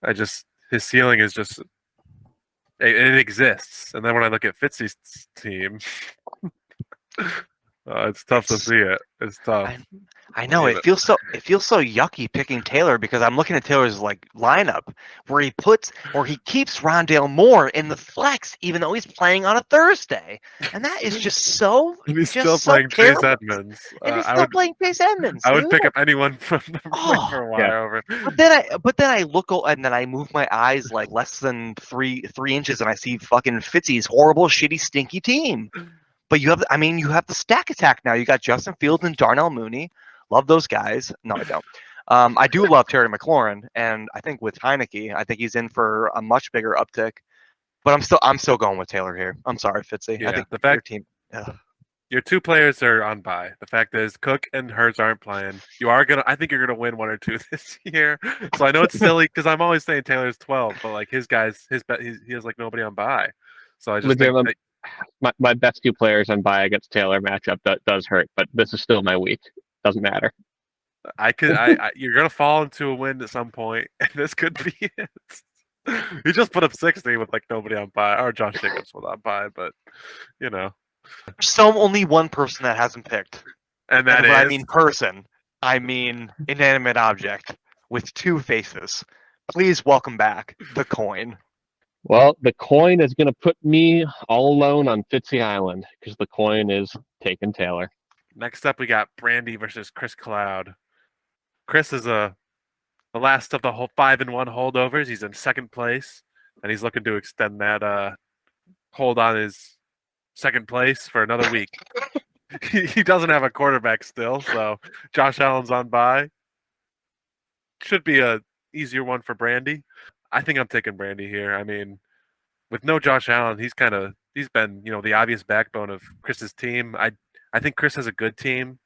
His ceiling is just, it exists. And then when I look at Fitzy's team, it's tough to see it. It's tough. I know it feels so yucky picking Taylor because I'm looking at Taylor's like lineup where he keeps Rondale Moore in the flex even though he's playing on a Thursday, and that is just so. And he's still playing Chase Edmonds. And he's still playing Chase Edmonds. I would pick up anyone from the for a while over. But then I look and then I move my eyes like less than three inches and I see fucking Fitzy's horrible, shitty, stinky team. But you have the stack attack now. You got Justin Fields and Darnell Mooney. Love those guys. No, I don't. I do love Terry McLaurin, and I think with Heineke, I think he's in for a much bigger uptick. But I'm still going with Taylor here. I'm sorry, Fitzy. Yeah, I think your two players are on bye. The fact is, Cook and Hurts aren't playing. I think you're gonna win one or two this year. So I know it's silly because I'm always saying Taylor's 12, but like his guys, he has like nobody on bye. So I just think my best two players on bye against Taylor matchup that does hurt, but this is still my week. Doesn't matter. You're gonna fall into a win at some point, and this could be it. You just put up 60 with like nobody on bye, or Josh Jacobs was on bye, but you know. There's only one person that hasn't picked, and that is. I mean person. I mean inanimate object with two faces. Please welcome back the coin. Well, the coin is going to put me all alone on Fitzy Island because the coin is taking Taylor. Next up, we got Brandy versus Chris Cloud. Chris is the last of the whole 5-1 holdovers. He's in second place, and he's looking to extend that hold on his second place for another week. He doesn't have a quarterback still, so Josh Allen's on bye. Should be a easier one for Brandy. I think I'm taking Brandy here. I mean, with no Josh Allen, he's been, the obvious backbone of Chris's team. I think Chris has a good team.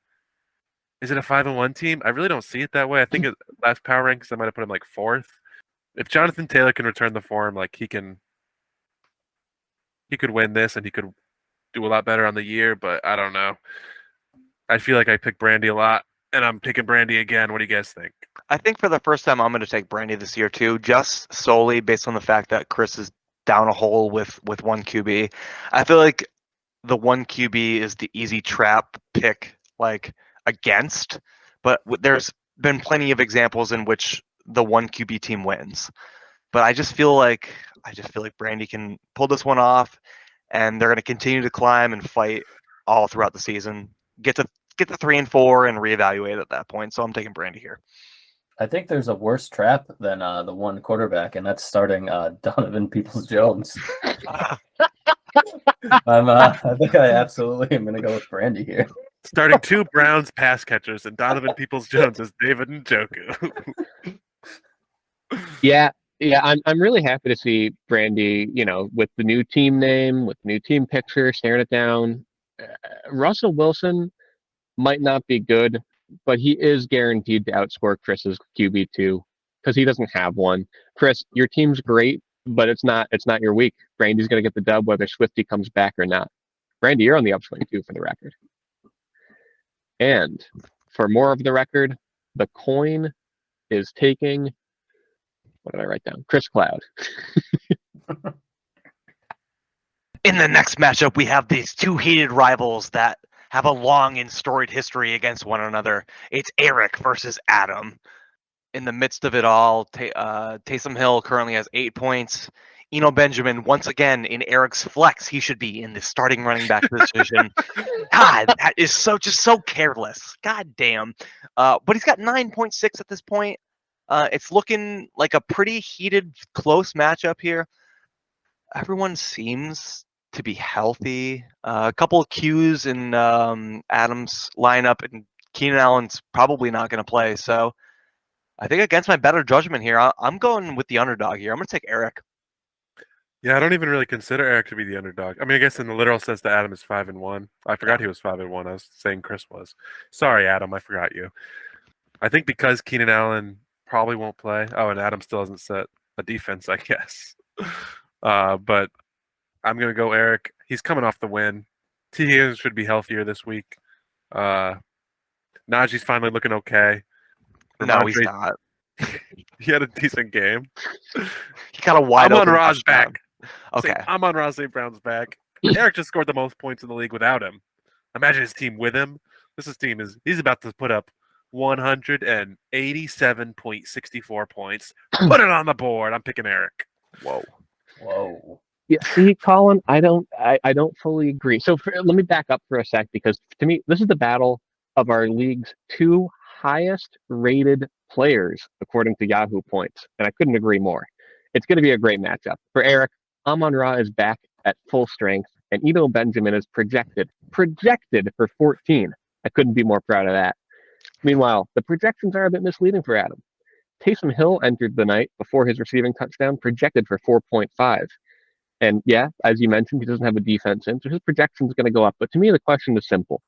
Is it a 5-1 team? I really don't see it that way. I think at last power rankings, I might have put him like 4th. If Jonathan Taylor can return the form, like he could win this and he could do a lot better on the year, but I don't know. I feel like I picked Brandy a lot, and I'm picking Brandy again. What do you guys think? I think for the first time, I'm going to take Brandy this year too, just solely based on the fact that Chris is down a hole with one QB. I feel like the one QB is the easy trap pick, like against, but there's been plenty of examples in which the one QB team wins. But I just feel like Brandy can pull this one off, and they're going to continue to climb and fight all throughout the season. Get to 3-4 and reevaluate at that point. So I'm taking Brandy here. I think there's a worse trap than the one quarterback, and that's starting Donovan Peoples-Jones. I think I absolutely am going to go with Brandy here. Starting two Browns pass catchers and Donovan Peoples-Jones as David Njoku. Yeah, I'm really happy to see Brandy, with the new team name, with the new team picture, staring it down. Russell Wilson might not be good, but he is guaranteed to outscore Chris's QB2 because he doesn't have one. Chris, your team's great, but it's not your week. Brandy's going to get the dub whether Swifty comes back or not. Brandy, you're on the upswing too, for the record. And for more of the record, the coin is taking. What did I write down? Chris Cloud. In the next matchup, we have these two hated rivals that have a long and storied history against one another. It's Eric versus Adam. In the midst of it all, Taysom Hill currently has 8 points. Eno Benjamin, once again, in Eric's flex, he should be in the starting running back position. God, that is so careless. God damn. But he's got 9.6 at this point. It's looking like a pretty heated, close matchup here. Everyone seems to be healthy. A couple of Qs in Adam's lineup, and Keenan Allen's probably not going to play. So I think against my better judgment here, I'm going with the underdog here. I'm going to take Eric. Yeah, I don't even really consider Eric to be the underdog. I mean, I guess in the literal sense that Adam is 5-1. I forgot he was 5-1. I was saying Chris was. Sorry, Adam, I forgot you. I think because Keenan Allen probably won't play. Oh, and Adam still hasn't set a defense, I guess. But I'm going to go Eric. He's coming off the win. T. Higgins should be healthier this week. Najee's finally looking okay. No, he's not. He had a decent game. He got a wide open. I'm on Ra's touchdown. back. Okay. I'm on Ross St. Brown's back. Eric just scored the most points in the league without him. Imagine his team with him. He's about to put up 187.64 points. Put it on the board. I'm picking Eric. Whoa. Yeah, see, Colin, I don't fully agree. So let me back up for a sec, because to me, this is the battle of our league's two highest rated players according to Yahoo points, and I couldn't agree more. It's going to be a great matchup. For Eric, Amon-Ra is back at full strength, and Eno Benjamin is projected for 14. I couldn't be more proud of that. Meanwhile, the projections are a bit misleading for Adam. Taysom Hill entered the night before his receiving touchdown, projected for 4.5. And yeah, as you mentioned, he doesn't have a defense in, so his projection is going to go up. But to me, the question is simple.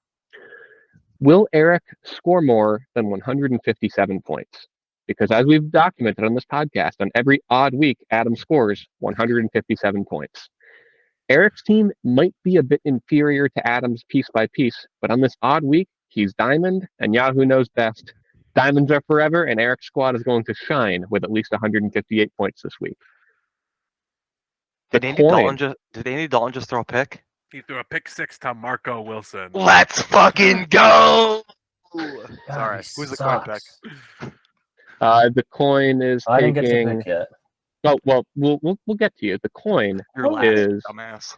Will Eric score more than 157 points? Because as we've documented on this podcast, on every odd week, Adam scores 157 points. Eric's team might be a bit inferior to Adam's piece by piece, but on this odd week, he's diamond, and Yahoo knows best. Diamonds are forever, and Eric's squad is going to shine with at least 158 points this week. Did Andy Dalton just throw a pick? He threw a pick 6 to Marco Wilson. Let's fucking go! Sorry, God, who's the quarterback? The coin is I taking... didn't get to pick yet. Oh, well, we'll get to you. The coin is... Dumbass.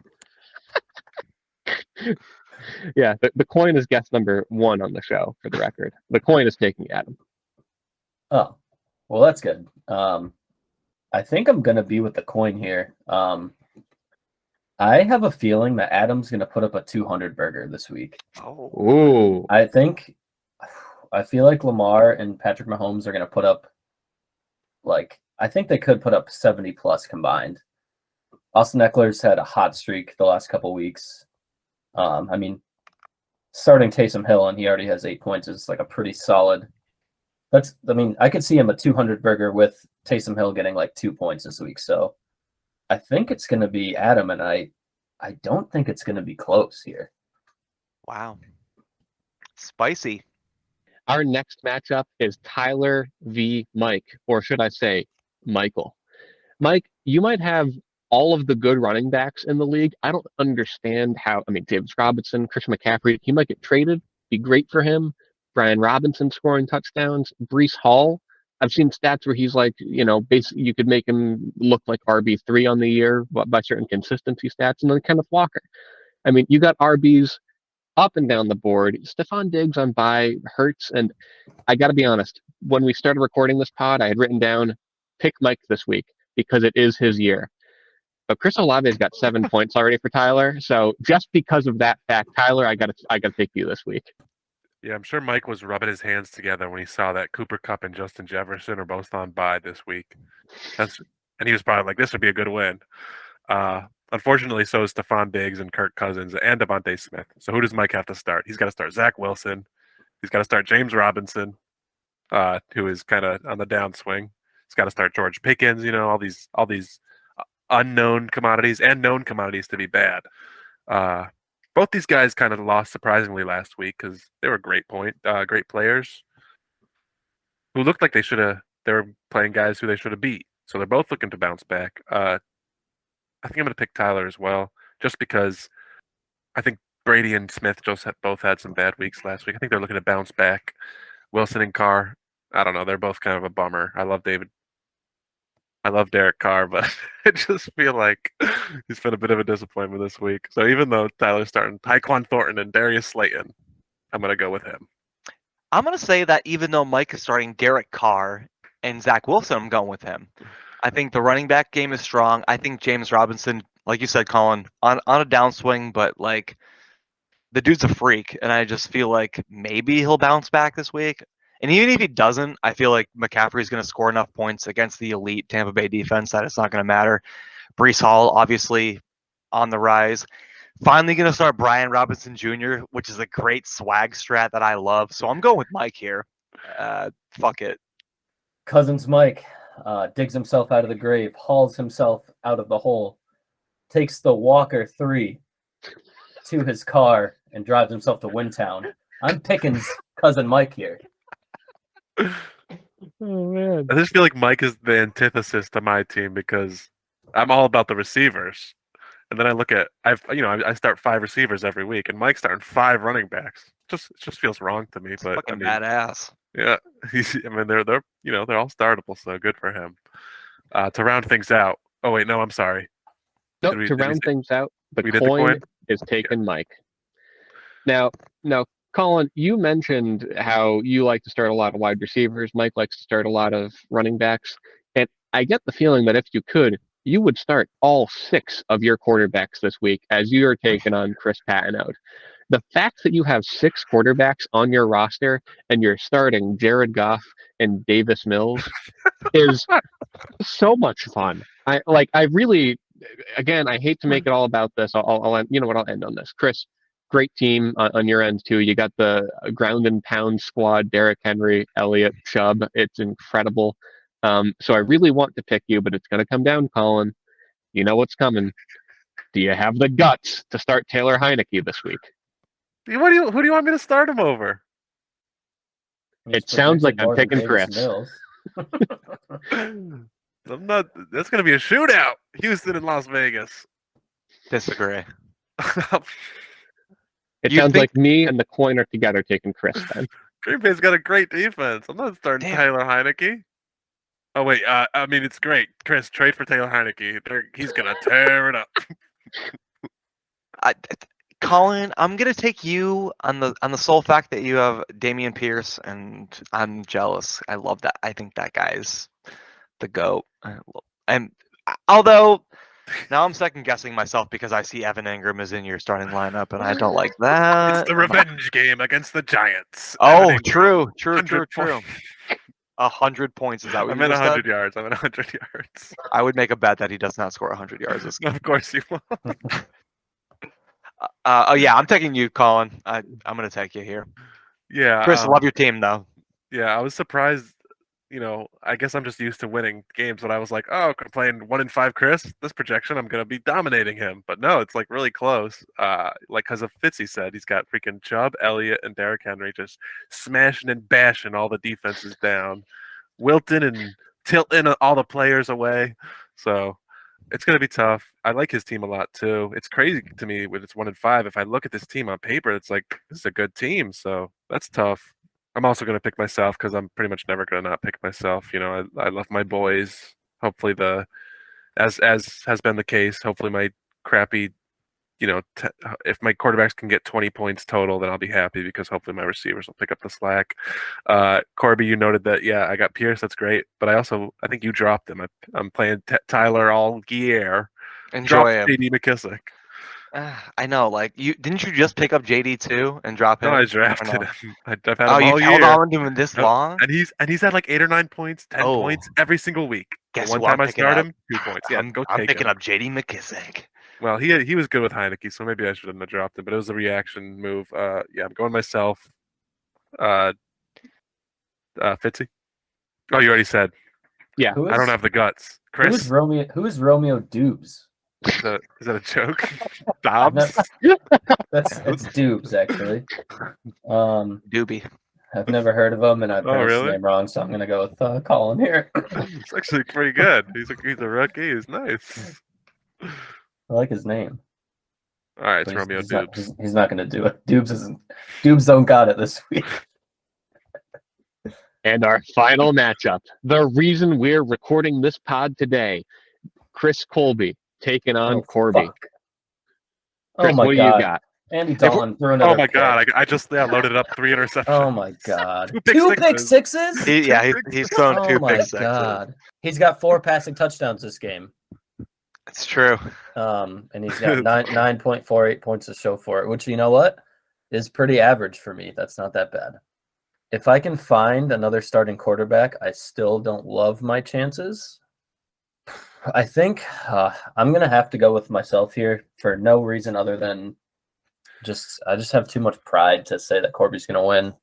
Yeah, the coin is guest number 1 on the show, for the record. The coin is taking Adam. Oh, well, that's good. I think I'm going to be with the coin here. I have a feeling that Adam's going to put up a 200 burger this week. Oh. Ooh. I feel like Lamar and Patrick Mahomes are going to put up, I think they could put up 70 plus combined. Austin Eckler's had a hot streak the last couple weeks. I mean, starting Taysom Hill and he already has 8 points is like a pretty solid. I could see him a 200 burger with Taysom Hill getting 2 points this week. So I think it's going to be Adam, and I don't think it's going to be close here. Wow. Spicy. Our next matchup is Tyler v. Mike, or should I say Michael. Mike, you might have all of the good running backs in the league. I don't understand how, James Robinson, Christian McCaffrey, he might get traded, be great for him. Brian Robinson scoring touchdowns. Breece Hall, I've seen stats where he's basically you could make him look like RB3 on the year by certain consistency stats. And then Kenneth Walker. You got RBs up and down the board. Stephon Diggs on bye, Hurts. And I got to be honest, when we started recording this pod, I had written down, pick Mike this week because it is his year. But Chris Olave has got 7 points already for Tyler. So just because of that fact, Tyler, I got to pick you this week. Yeah, I'm sure Mike was rubbing his hands together when he saw that Cooper Kupp and Justin Jefferson are both on bye this week. And he was probably like, this would be a good win. Unfortunately, so is Stephon Diggs and Kirk Cousins and Devontae Smith. So who does Mike have to start? He's got to start Zach Wilson. He's got to start James Robinson, who is kind of on the downswing. He's got to start George Pickens. All these unknown commodities and known commodities to be bad. Both these guys kind of lost surprisingly last week because they were great players who looked like they were playing guys who they should have beat. So they're both looking to bounce back. I think I'm going to pick Tyler as well, just because I think Brady and Smith both had some bad weeks last week. I think they're looking to bounce back. Wilson and Carr, I don't know. They're both kind of a bummer. I love Derek Carr, but I just feel like he's been a bit of a disappointment this week. So even though Tyler's starting Tyquan Thornton and Darius Slayton, I'm going to go with him. I'm going to say that even though Mike is starting Derek Carr and Zach Wilson, I'm going with him. I think the running back game is strong. I think James Robinson, like you said, Colin, on a downswing, but like the dude's a freak, and I just feel like maybe he'll bounce back this week. And even if he doesn't, I feel like McCaffrey's going to score enough points against the elite Tampa Bay defense that it's not going to matter. Breece Hall, obviously, on the rise. Finally going to start Brian Robinson Jr., which is a great swag strat that I love. So I'm going with Mike here. Fuck it. Cousins Mike digs himself out of the grave, hauls himself out of the hole, takes the Walker 3 to his car, and drives himself to Wintown. I'm picking cousin Mike here. Oh man! I just feel like Mike is the antithesis to my team because I'm all about the receivers, and then I look at I start 5 receivers every week, and Mike's starting 5 running backs. It just feels wrong to me. But Fucking badass. Yeah, they're all startable, so good for him. To round things out. Oh wait, no, I'm sorry. Nope, to round things out, the coin is taken Mike. Now, Colin, you mentioned how you like to start a lot of wide receivers. Mike likes to start a lot of running backs. And I get the feeling that if you could, you would start all 6 of your quarterbacks this week as you are taking on Chris Patton out. The fact that you have 6 quarterbacks on your roster and you're starting Jared Goff and Davis Mills is so much fun. I really, again, I hate to make it all about this. I'll end, I'll end on this. Chris, great team on your end too. You got the ground and pound squad, Derrick Henry, Elliott, Chubb. It's incredible. So I really want to pick you, but it's going to come down, Colin. You know what's coming. Do you have the guts to start Taylor Heineke this week? Who do you want me to start him over? It sounds like I'm picking Chris. I'm not. That's going to be a shootout. Houston and Las Vegas. Disagree. It sounds like me and the coin are together taking Chris then. Green Bay's got a great defense. I'm not starting Taylor Heineke. Oh, wait. It's great. Chris, trade for Taylor Heineke. He's going to tear it up. Colin, I'm going to take you on the sole fact that you have Dameon Pierce, and I'm jealous. I love that. I think that guy's the GOAT. And although... Now I'm second guessing myself because I see Evan Engram is in your starting lineup, and I don't like that. It's the revenge game against the Giants. Oh, true. 100 points. Is that what I'm you at 100 said? yards. I'm at 100 yards. I would make a bet that he does not score 100 yards this game. Of course you will. I'm taking you, Colin. I'm going to take you here. Yeah. Chris, love your team, though. Yeah, I was surprised. I guess I'm just used to winning games, but I was like, oh, playing 1-5 Chris, this projection, I'm going to be dominating him. But no, it's like really close. Because of Fitzy said, he's got freaking Chubb, Elliott, and Derrick Henry just smashing and bashing all the defenses down. Wilton and tilting all the players away. So it's going to be tough. I like his team a lot, too. It's crazy to me when it's 1-5. If I look at this team on paper, it's like, this is a good team. So that's tough. I'm also going to pick myself because I'm pretty much never going to not pick myself. I love my boys. Hopefully as has been the case, hopefully my crappy, if my quarterbacks can get 20 points total, then I'll be happy because hopefully my receivers will pick up the slack. Corby, you noted that, yeah, I got Pierce. That's great. But I think you dropped him. I'm playing Tyler Algier. Enjoy him. JD McKissick. I know, didn't you just pick up JD too and drop him? No, I drafted him. I've had him all year. Held on to him this long? And he's had like 8 or 9 points, 10 points every single week. Guess one who time I'm I start him, 2 points. Yeah, I'm take picking him. up JD McKissick. Well, he was good with Heineke, so maybe I shouldn't have dropped him. But it was a reaction move. I'm going myself. Fitzy. Oh, you already said. Yeah. Who I don't is- have the guts. Who is Chris, Romeo? Who is Romeo Dubes? is that a joke? Dobbs. That's it's Dubes actually. Doobie. I've never heard of him, and I Oh, pronounced really? his name wrong, so I'm gonna go with Colin here. It's actually pretty good. He's a rookie. He's nice. I like his name. All right, it's But Romeo he's not, Dubes. he's not gonna do it. Dubes don't got it this week. And our final matchup, the reason we're recording this pod today, Chris Colby taking on Corby. Fuck. Chris, Oh my what do god. you got? Andy Dalton threw another Oh my pick. god! I just loaded up 3 interceptions. Oh my god. Two Two pick pick sixes. sixes? He's thrown Oh 2 my pick sixes. god. He's got 4 passing touchdowns this game. It's true. And he's got 9.48 points to show for it, which, you know what, is pretty average for me. That's not that bad. If I can find another starting quarterback, I still don't love my chances. I think I'm going to have to go with myself here for no reason other than I just have too much pride to say that Corby's going to win.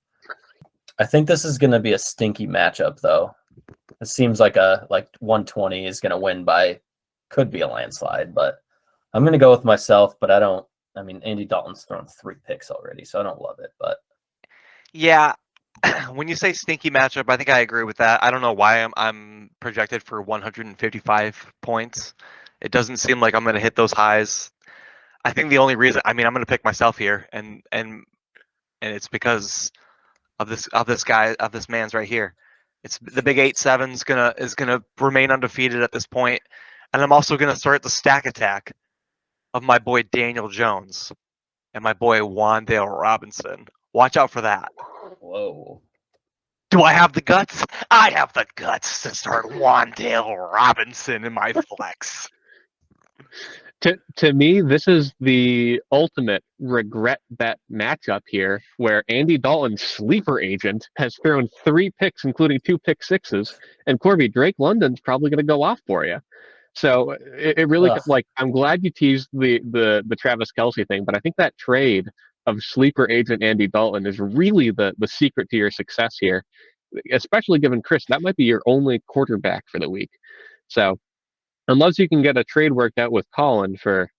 I think this is going to be a stinky matchup, though. It seems like 120 is going to win could be a landslide, but I'm going to go with myself, but Andy Dalton's thrown 3 picks already, so I don't love it, but Yeah. When you say stinky matchup, I think I agree with that. I don't know why I'm projected for 155 points. It doesn't seem like I'm going to hit those highs. I think the only reason, I'm going to pick myself here, and it's because of this man's right here. It's the big 8-7 is gonna remain undefeated at this point, and I'm also gonna start the stack attack of my boy Daniel Jones and my boy Wandale Robinson. Watch out for that. whoa. Do I have the guts? I have the guts to start Wandale Robinson in my flex. To me, this is the ultimate regret bet matchup here, where Andy Dalton's sleeper agent has thrown 3 picks, including 2 pick sixes, and Corby, Drake London's probably going to go off for you. So it really, Ugh. I'm glad you teased the Travis Kelce thing, but I think that trade of sleeper agent Andy Dalton is really the secret to your success here, especially given Chris, that might be your only quarterback for the week. So unless you can get a trade worked out with Colin for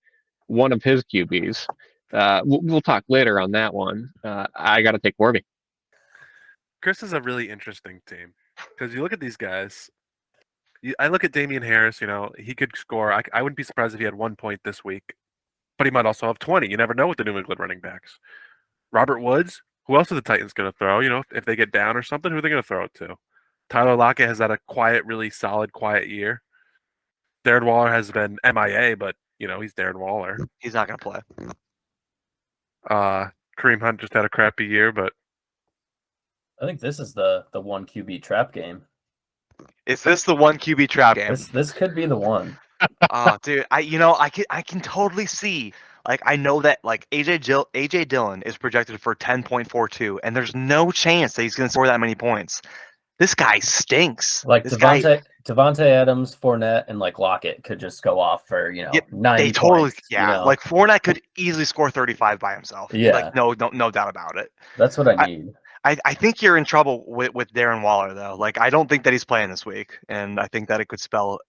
one of his QBs, we'll talk later on that one. I got to take Corby. Chris is a really interesting team because you look at these guys. I look at Damian Harris. He could score. I wouldn't be surprised if he had 1 point this week, but he might also have 20. You never know with the New England running backs. Robert Woods. Who else are the Titans going to throw? If they get down or something, who are they going to throw it to? Tyler Lockett has had a really solid, quiet year. Darren Waller has been MIA, but he's Darren Waller. He's not going to play. Kareem Hunt just had a crappy year, but I think this is the 1 QB trap game. Is this the 1 QB trap game? This could be the one. Oh, dude, I can totally see. I know that AJ Dillon is projected for 10.42, and there's no chance that he's going to score that many points. This guy stinks. Devontae Adams, Fournette, and Lockett could just go off for 9 They totally points, Fournette could easily score 35 by himself. Yeah, no doubt about it. That's what I need. I think you're in trouble with Darren Waller though. I don't think that he's playing this week, and I think that it could spell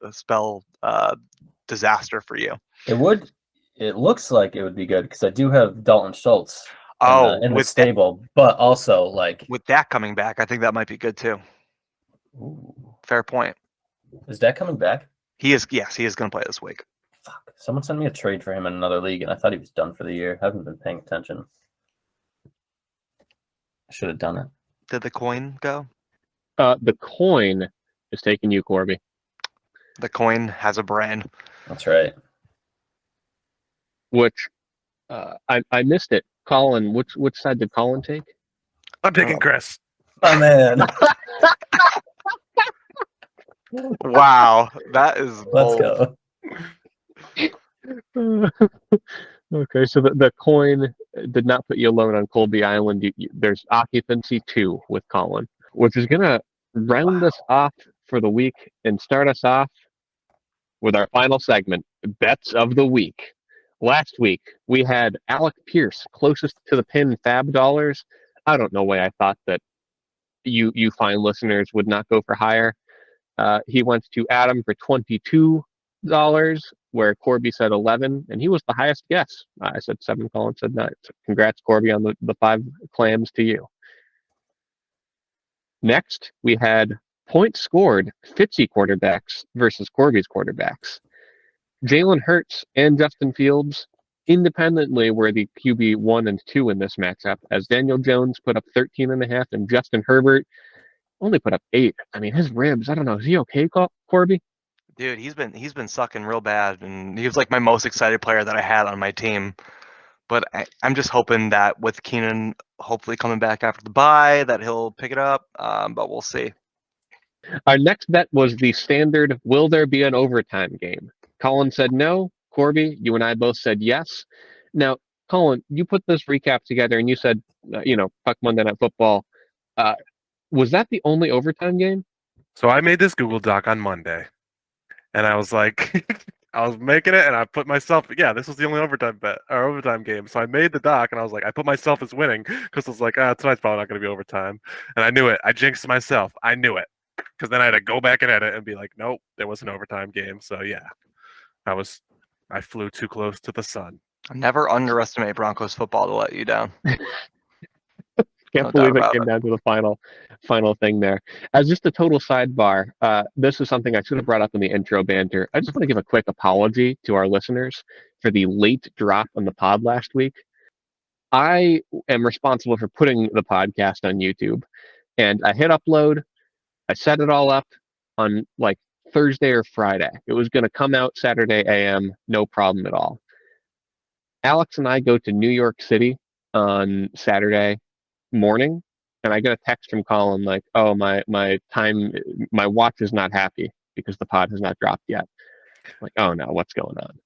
disaster for you. It would. It looks like it would be good because I do have Dalton Schultz in the stable, but also with Dak coming back, I think that might be good too. Ooh. Fair point. Is Dak coming back? He is. Yes, he is going to play this week. Fuck! Someone sent me a trade for him in another league, and I thought he was done for the year. I haven't been paying attention. I should have done it. Did the coin go? The coin is taking you, Corby. The coin has a brain. That's right. Which I missed it. Colin, which side did Colin take? I'm taking Chris. Oh man. Wow, that is Let's bold. go. Okay, so the coin did not put you alone on Colby Island. There's occupancy 2 with Colin, which is going to round us off for the week and start us off with our final segment, Bets of the Week. Last week, we had Alec Pierce closest to the pin Fab dollars I don't know why I thought that you fine listeners would not go for higher. He went to Adam for $22, where Corby said 11, and he was the highest guess. I said 7, Colin said 9. So congrats, Corby, on the 5 clams to you. Next, we had points scored Fitzy quarterbacks versus Corby's quarterbacks. Jalen Hurts and Justin Fields independently were the QB 1 and 2 in this matchup, as Daniel Jones put up 13.5 and Justin Herbert only put up 8. I mean, his ribs, I don't know. Is he okay, Corby? Dude, he's been sucking real bad, and he was like my most excited player that I had on my team. But I'm just hoping that with Keenan hopefully coming back after the bye, that he'll pick it up. But we'll see. Our next bet was the standard, will there be an overtime game? Colin said no. Corby, you and I both said yes. Now, Colin, you put this recap together and you said, fuck Monday Night Football. Was that the only overtime game? So I made this Google Doc on Monday, and I was like, I was making it, and I put myself, this was the only overtime game. So I made the doc, and I was like, I put myself as winning because I was like, tonight's probably not going to be overtime, and I knew it. I jinxed myself. I knew it because then I had to go back and edit and be like, nope, there was an overtime game. So yeah, I flew too close to the sun. Never underestimate Broncos football to let you down. Can't believe it came down to the final thing there. As just a total sidebar, this is something I should have brought up in the intro banter. I just want to give a quick apology to our listeners for the late drop on the pod last week. I am responsible for putting the podcast on YouTube, and I hit upload. I set it all up on like Thursday or Friday. It was going to come out Saturday AM, no problem at all. Alex and I go to New York City on Saturday morning, and I get a text from Colin like, oh, my watch is not happy because the pod has not dropped yet. I'm like, oh no, what's going on?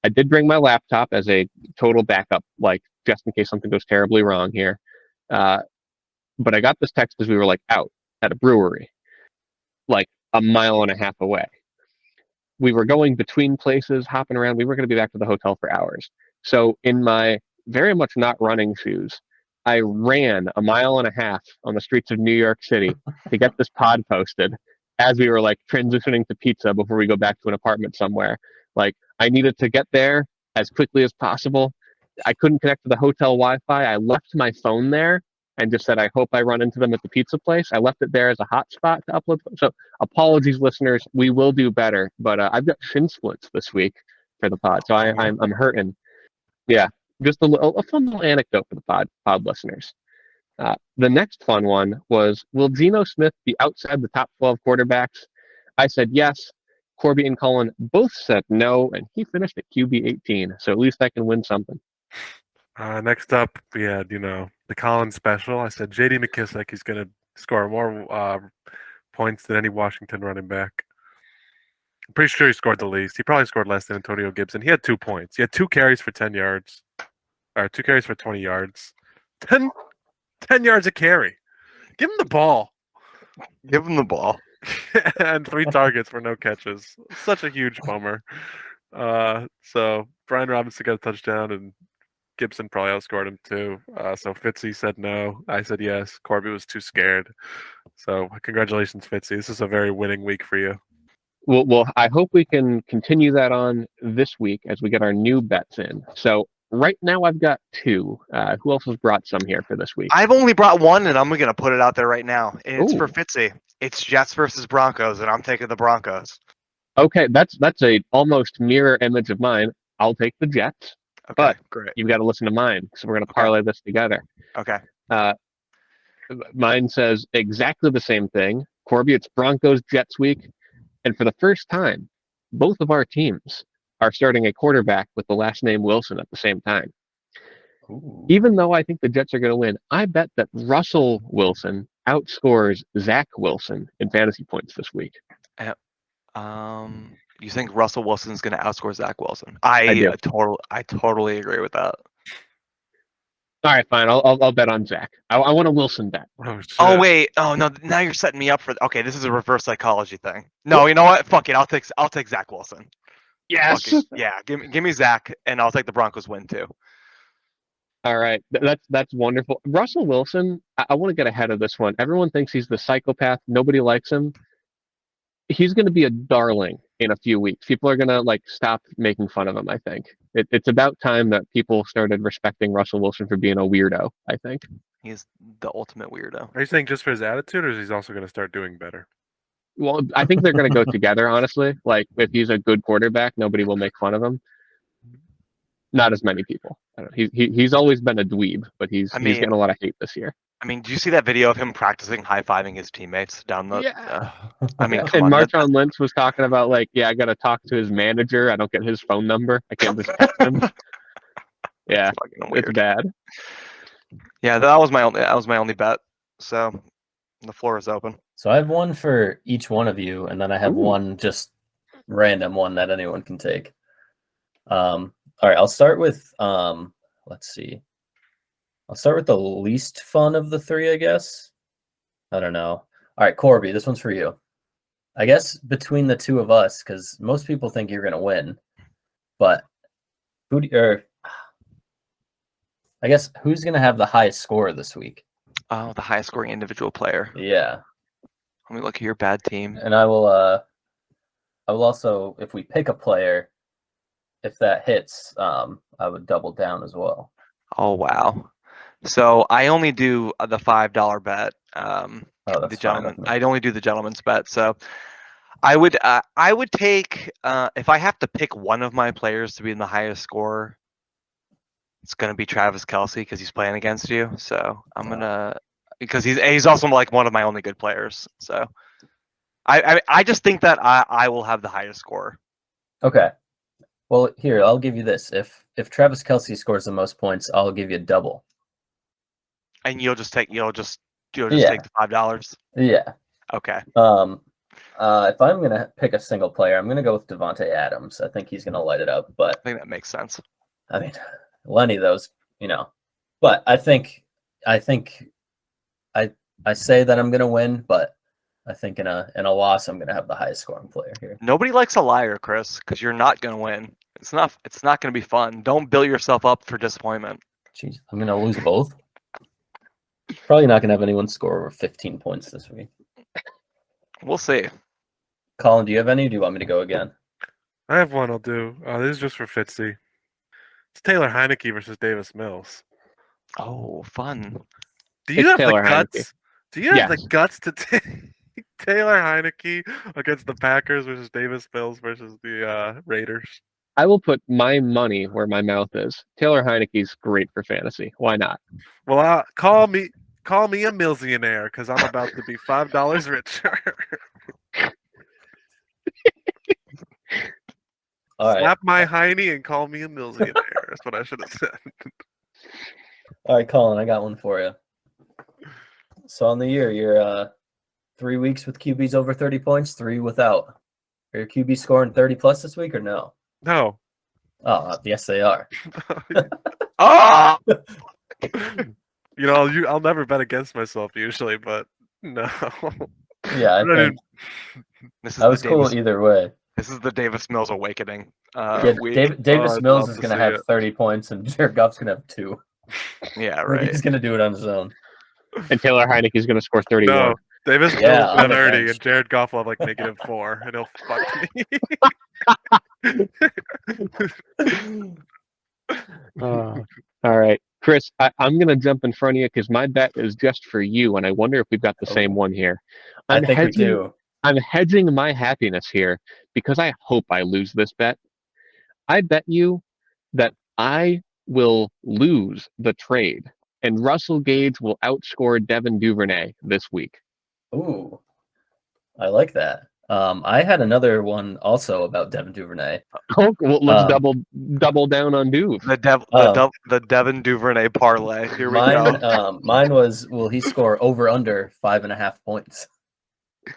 I did bring my laptop as a total backup, like just in case something goes terribly wrong here. But I got this text as we were like out at a brewery, like a mile and a half away. We were going between places, hopping around. We were going to be back to the hotel for hours. So in my very much not running shoes, I ran a mile and a half on the streets of New York City to get this pod posted as we were like transitioning to pizza before we go back to an apartment somewhere. Like I needed to get there as quickly as possible. I couldn't connect to the hotel Wi-Fi. I left my phone there and just said, I hope I run into them at the pizza place. I left it there as a hotspot to upload. So apologies, listeners. We will do better. But I've got shin splints this week for the pod. So I'm hurting. Yeah. Just a fun little anecdote for the pod listeners. The next fun one was, will Geno Smith be outside the top 12 quarterbacks? I said yes. Corby and Colin both said no, and he finished at QB 18. So at least I can win something. Next up, we had, the Colin special. I said J.D. McKissick, he's going to score more points than any Washington running back. I'm pretty sure he scored the least. He probably scored less than Antonio Gibson. He had 2 points. He had 2 carries for 10 yards. Or 2 carries for 20 yards. 10 yards a carry. Give him the ball. Give him the ball. And 3 targets for no catches. Such a huge bummer. So Brian Robinson got a touchdown, and Gibson probably outscored him too. So Fitzy said no. I said yes. Corby was too scared. So congratulations, Fitzy. This is a very winning week for you. Well, I hope we can continue that on this week as we get our new bets in. So right now I've got 2. Who else has brought some here for this week? I've only brought 1, and I'm going to put it out there right now. It's Ooh. for Fitzy. It's Jets versus Broncos, and I'm taking the Broncos. Okay, that's a almost mirror image of mine. I'll take the Jets. Okay, but great. You've got to listen to mine, so we're going to parlay this together. Okay. Mine says exactly the same thing. Corby, it's Broncos Jets week. And for the first time, both of our teams are starting a quarterback with the last name Wilson at the same time. Ooh. Even though I think the Jets are going to win, I bet that Russell Wilson outscores Zach Wilson in fantasy points this week. You think Russell Wilson's going to outscore Zach Wilson? I totally agree with that. All right, fine. I'll bet on Zach. I want a Wilson bet. Oh wait. Oh no. Now you're setting me up for. Okay, this is a reverse psychology thing. No, you know what? Fuck it. I'll take Zach Wilson. Yes. Yeah. Give me Zach, and I'll take the Broncos win too. All right, that's wonderful. Russell Wilson, I want to get ahead of this one. Everyone thinks he's the psychopath. Nobody likes him. He's going to be a darling in a few weeks. People are going to like stop making fun of him. I think it's about time that people started respecting Russell Wilson for being a weirdo. I think He's the ultimate weirdo. Are you saying just for his attitude, or is he also going to start doing better? Well, I think they're going to go together. Honestly, like if he's a good quarterback, nobody will make fun of him. Not as many people. I don't know. He's always been a dweeb, but he's getting a lot of hate this year. I mean, do you see that video of him practicing high-fiving his teammates down the? Yeah. I mean, And come on. Marshawn Lynch was talking about like, yeah, I got to talk to his manager. I don't get his phone number. I can't just text him. Yeah, it's bad. Yeah, that was my only bet. So the floor is open. So I have one for each one of you, and then I have one just random one that anyone can take. All right, I'll start with let's see. I'll start with the least fun of the three, I guess. I don't know. All right, Corby, this one's for you. I guess between the two of us, because most people think you're gonna win, but I guess who's gonna have the highest score this week? Oh, the highest scoring individual player. Yeah. Let me look at your bad team. And I will also, if we pick a player, if that hits, I would double down as well. Oh wow. So I only do the $5 bet. That's the gentleman. I'd only do the gentleman's bet. So I would take if I have to pick one of my players to be in the highest score, it's gonna be Travis Kelce because he's playing against you. So I'm gonna because he's also like one of my only good players. So I just think that I will have the highest score. Okay. Well, here I'll give you this. If Travis Kelce scores the most points, I'll give you a double. And you'll just take the $5. Yeah. Okay. If I'm gonna pick a single player, I'm gonna go with Devontae Adams. I think he's gonna light it up. But I think that makes sense. I mean, Lenny, those, But I think I say that I'm gonna win, but I think in a loss, I'm gonna have the highest scoring player here. Nobody likes a liar, Chris, because you're not gonna win. It's not gonna be fun. Don't build yourself up for disappointment. Jeez, I'm gonna lose both. Probably not gonna have anyone score over 15 points this week. We'll see. Colin, do you have any? Or do you want me to go again? I have one. I'll do. This is just for Fitzy. It's Taylor Heineke versus Davis Mills. Oh, fun. Do you have the guts? Do you have the guts to take Taylor Heineke against the Packers versus Davis Mills versus the Raiders? I will put my money where my mouth is. Taylor Heineke's great for fantasy. Why not? Well, call me a millionaire because I'm about to be $5 richer. All right. Slap my hiney and call me a millionaire. That's what I should have said. All right, Colin, I got one for you. So on the year, you're 3 weeks with QBs over 30 points, 3 without. Are your QB scoring 30 plus this week or no? No. Oh, yes, they are. Oh! I'll never bet against myself usually, but no. Yeah, I think that was cool either way. This is the Davis Mills awakening. Davis Mills is going to have 30 points, and Jared Goff's going to have 2. Yeah, right. He's going to do it on his own. And Taylor Heineke is going to score 31. No, Davis Mills will have 30, and Jared Goff will have like -4, and he'll fuck me. All right, Chris, I'm going to jump in front of you because my bet is just for you, and I wonder if we've got the same one here. I think we do. I'm hedging my happiness here because I hope I lose this bet. I bet you that I will lose the trade, and Russell Gage will outscore Devin Duvernay this week. Ooh, I like that. I had another one also about Devin Duvernay. Oh, well, let's double down on Duve. The Devin Duvernay parlay. Here we go. Mine was, will he score over under 5.5 points?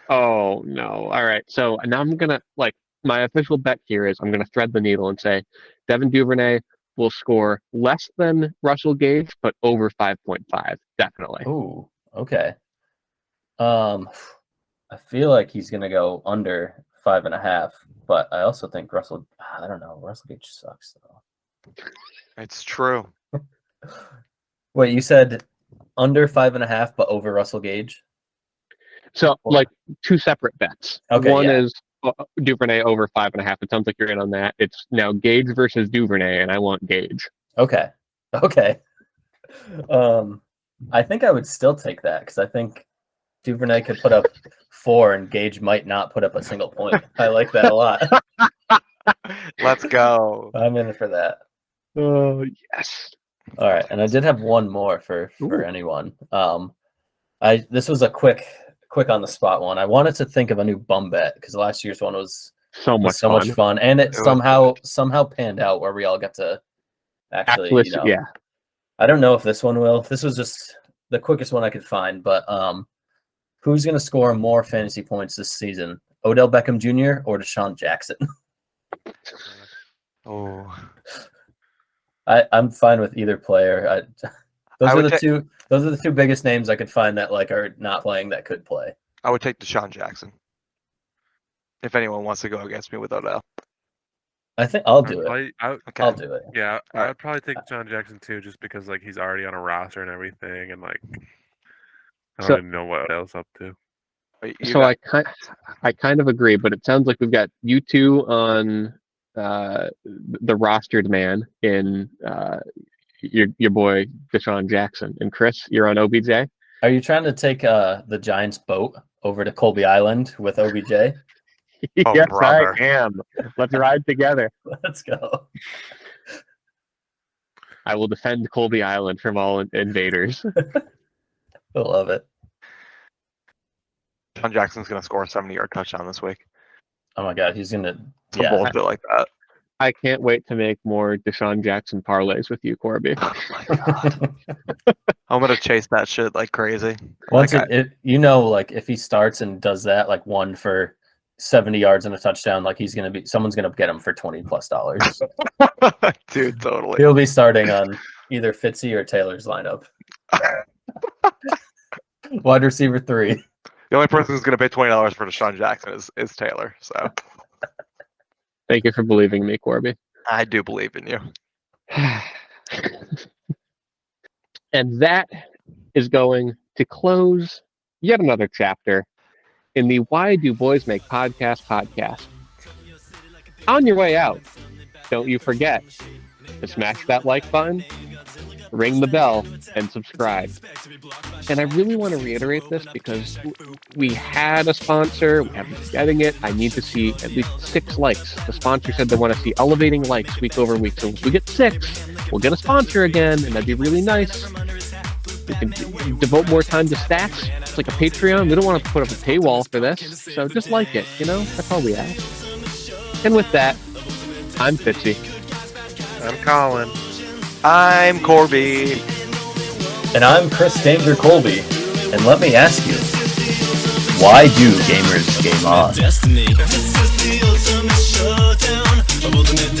Oh no! All right, so now I'm gonna my official bet here is I'm gonna thread the needle and say Devin Duvernay will score less than Russell Gage, but over 5.5, definitely. Ooh, okay. I feel like he's gonna go under 5.5, but I also think Russell Gage sucks though. It's true. Wait, you said under 5.5, but over Russell Gage? So, like, two separate bets. Okay, One yeah. is Duvernay over 5.5. It sounds like you're in on that. It's now Gage versus Duvernay, and I want Gage. Okay. I think I would still take that because I think Duvernay could put up 4 and Gage might not put up a single point. I like that a lot. Let's go. I'm in for that. Oh, yes. All right, and I did have one more for anyone. This was a quick on the spot one. I wanted to think of a new bum bet because last year's one was So much fun, and it was somehow panned out where we all got to actually, yeah. I don't know if this one will. This was just the quickest one I could find, but who's going to score more fantasy points this season? Odell Beckham Jr. or Deshaun Jackson? Oh, I'm fine with either player. Those I are would the two biggest names I could find that like are not playing that could play. I would take Deshaun Jackson. If anyone wants to go against me with Odell. I think I'll do it. Okay. I'll do it. Yeah, All right. I'd probably take John Jackson too, just because like he's already on a roster and everything, and like I don't even know what else up to. So I kind of agree, but it sounds like we've got you two on the rostered man in your boy Deshaun Jackson, and Chris, you're on OBJ. Are you trying to take the Giants boat over to Colby Island with OBJ? Oh, Yes, brother. I am. Let's ride together. Let's go. I will defend Colby Island from all invaders. I love it. Deshaun Jackson's going to score a 70-yard touchdown this week. Oh my God, he's gonna. Some Yeah, bullshit like that. I can't wait to make more Deshaun Jackson parlays with you, Corby. Oh my God. I'm going to chase that shit like crazy. once Like, it, like if he starts and does that, like one for 70 yards and a touchdown, like someone's gonna get him for $20+. Dude, totally. He'll be starting on either Fitzy or Taylor's lineup. Wide receiver 3. The only person who's going to pay $20 for Deshaun Jackson is Taylor. So Thank you for believing me, Corby. I do believe in you. And that is going to close yet another chapter in the Why Do Boys Make podcast. On your way out, don't you forget to smash that like button, ring the bell, and subscribe. And I really want to reiterate this because we had a sponsor, we haven't been getting it. I need to see at least 6 likes. The sponsor said they want to see elevating likes week over week. So if we get 6, we'll get a sponsor again, and that'd be really nice. We can devote more time to stats. It's like a Patreon. We don't want to put up a paywall for this. So just like it, that's all we ask. And with that, I'm Fitzy. I'm Colin. I'm Corby. And I'm Chris Danger Colby. And let me ask you, why do gamers game on? Destiny. This is the ultimate showdown of ultimate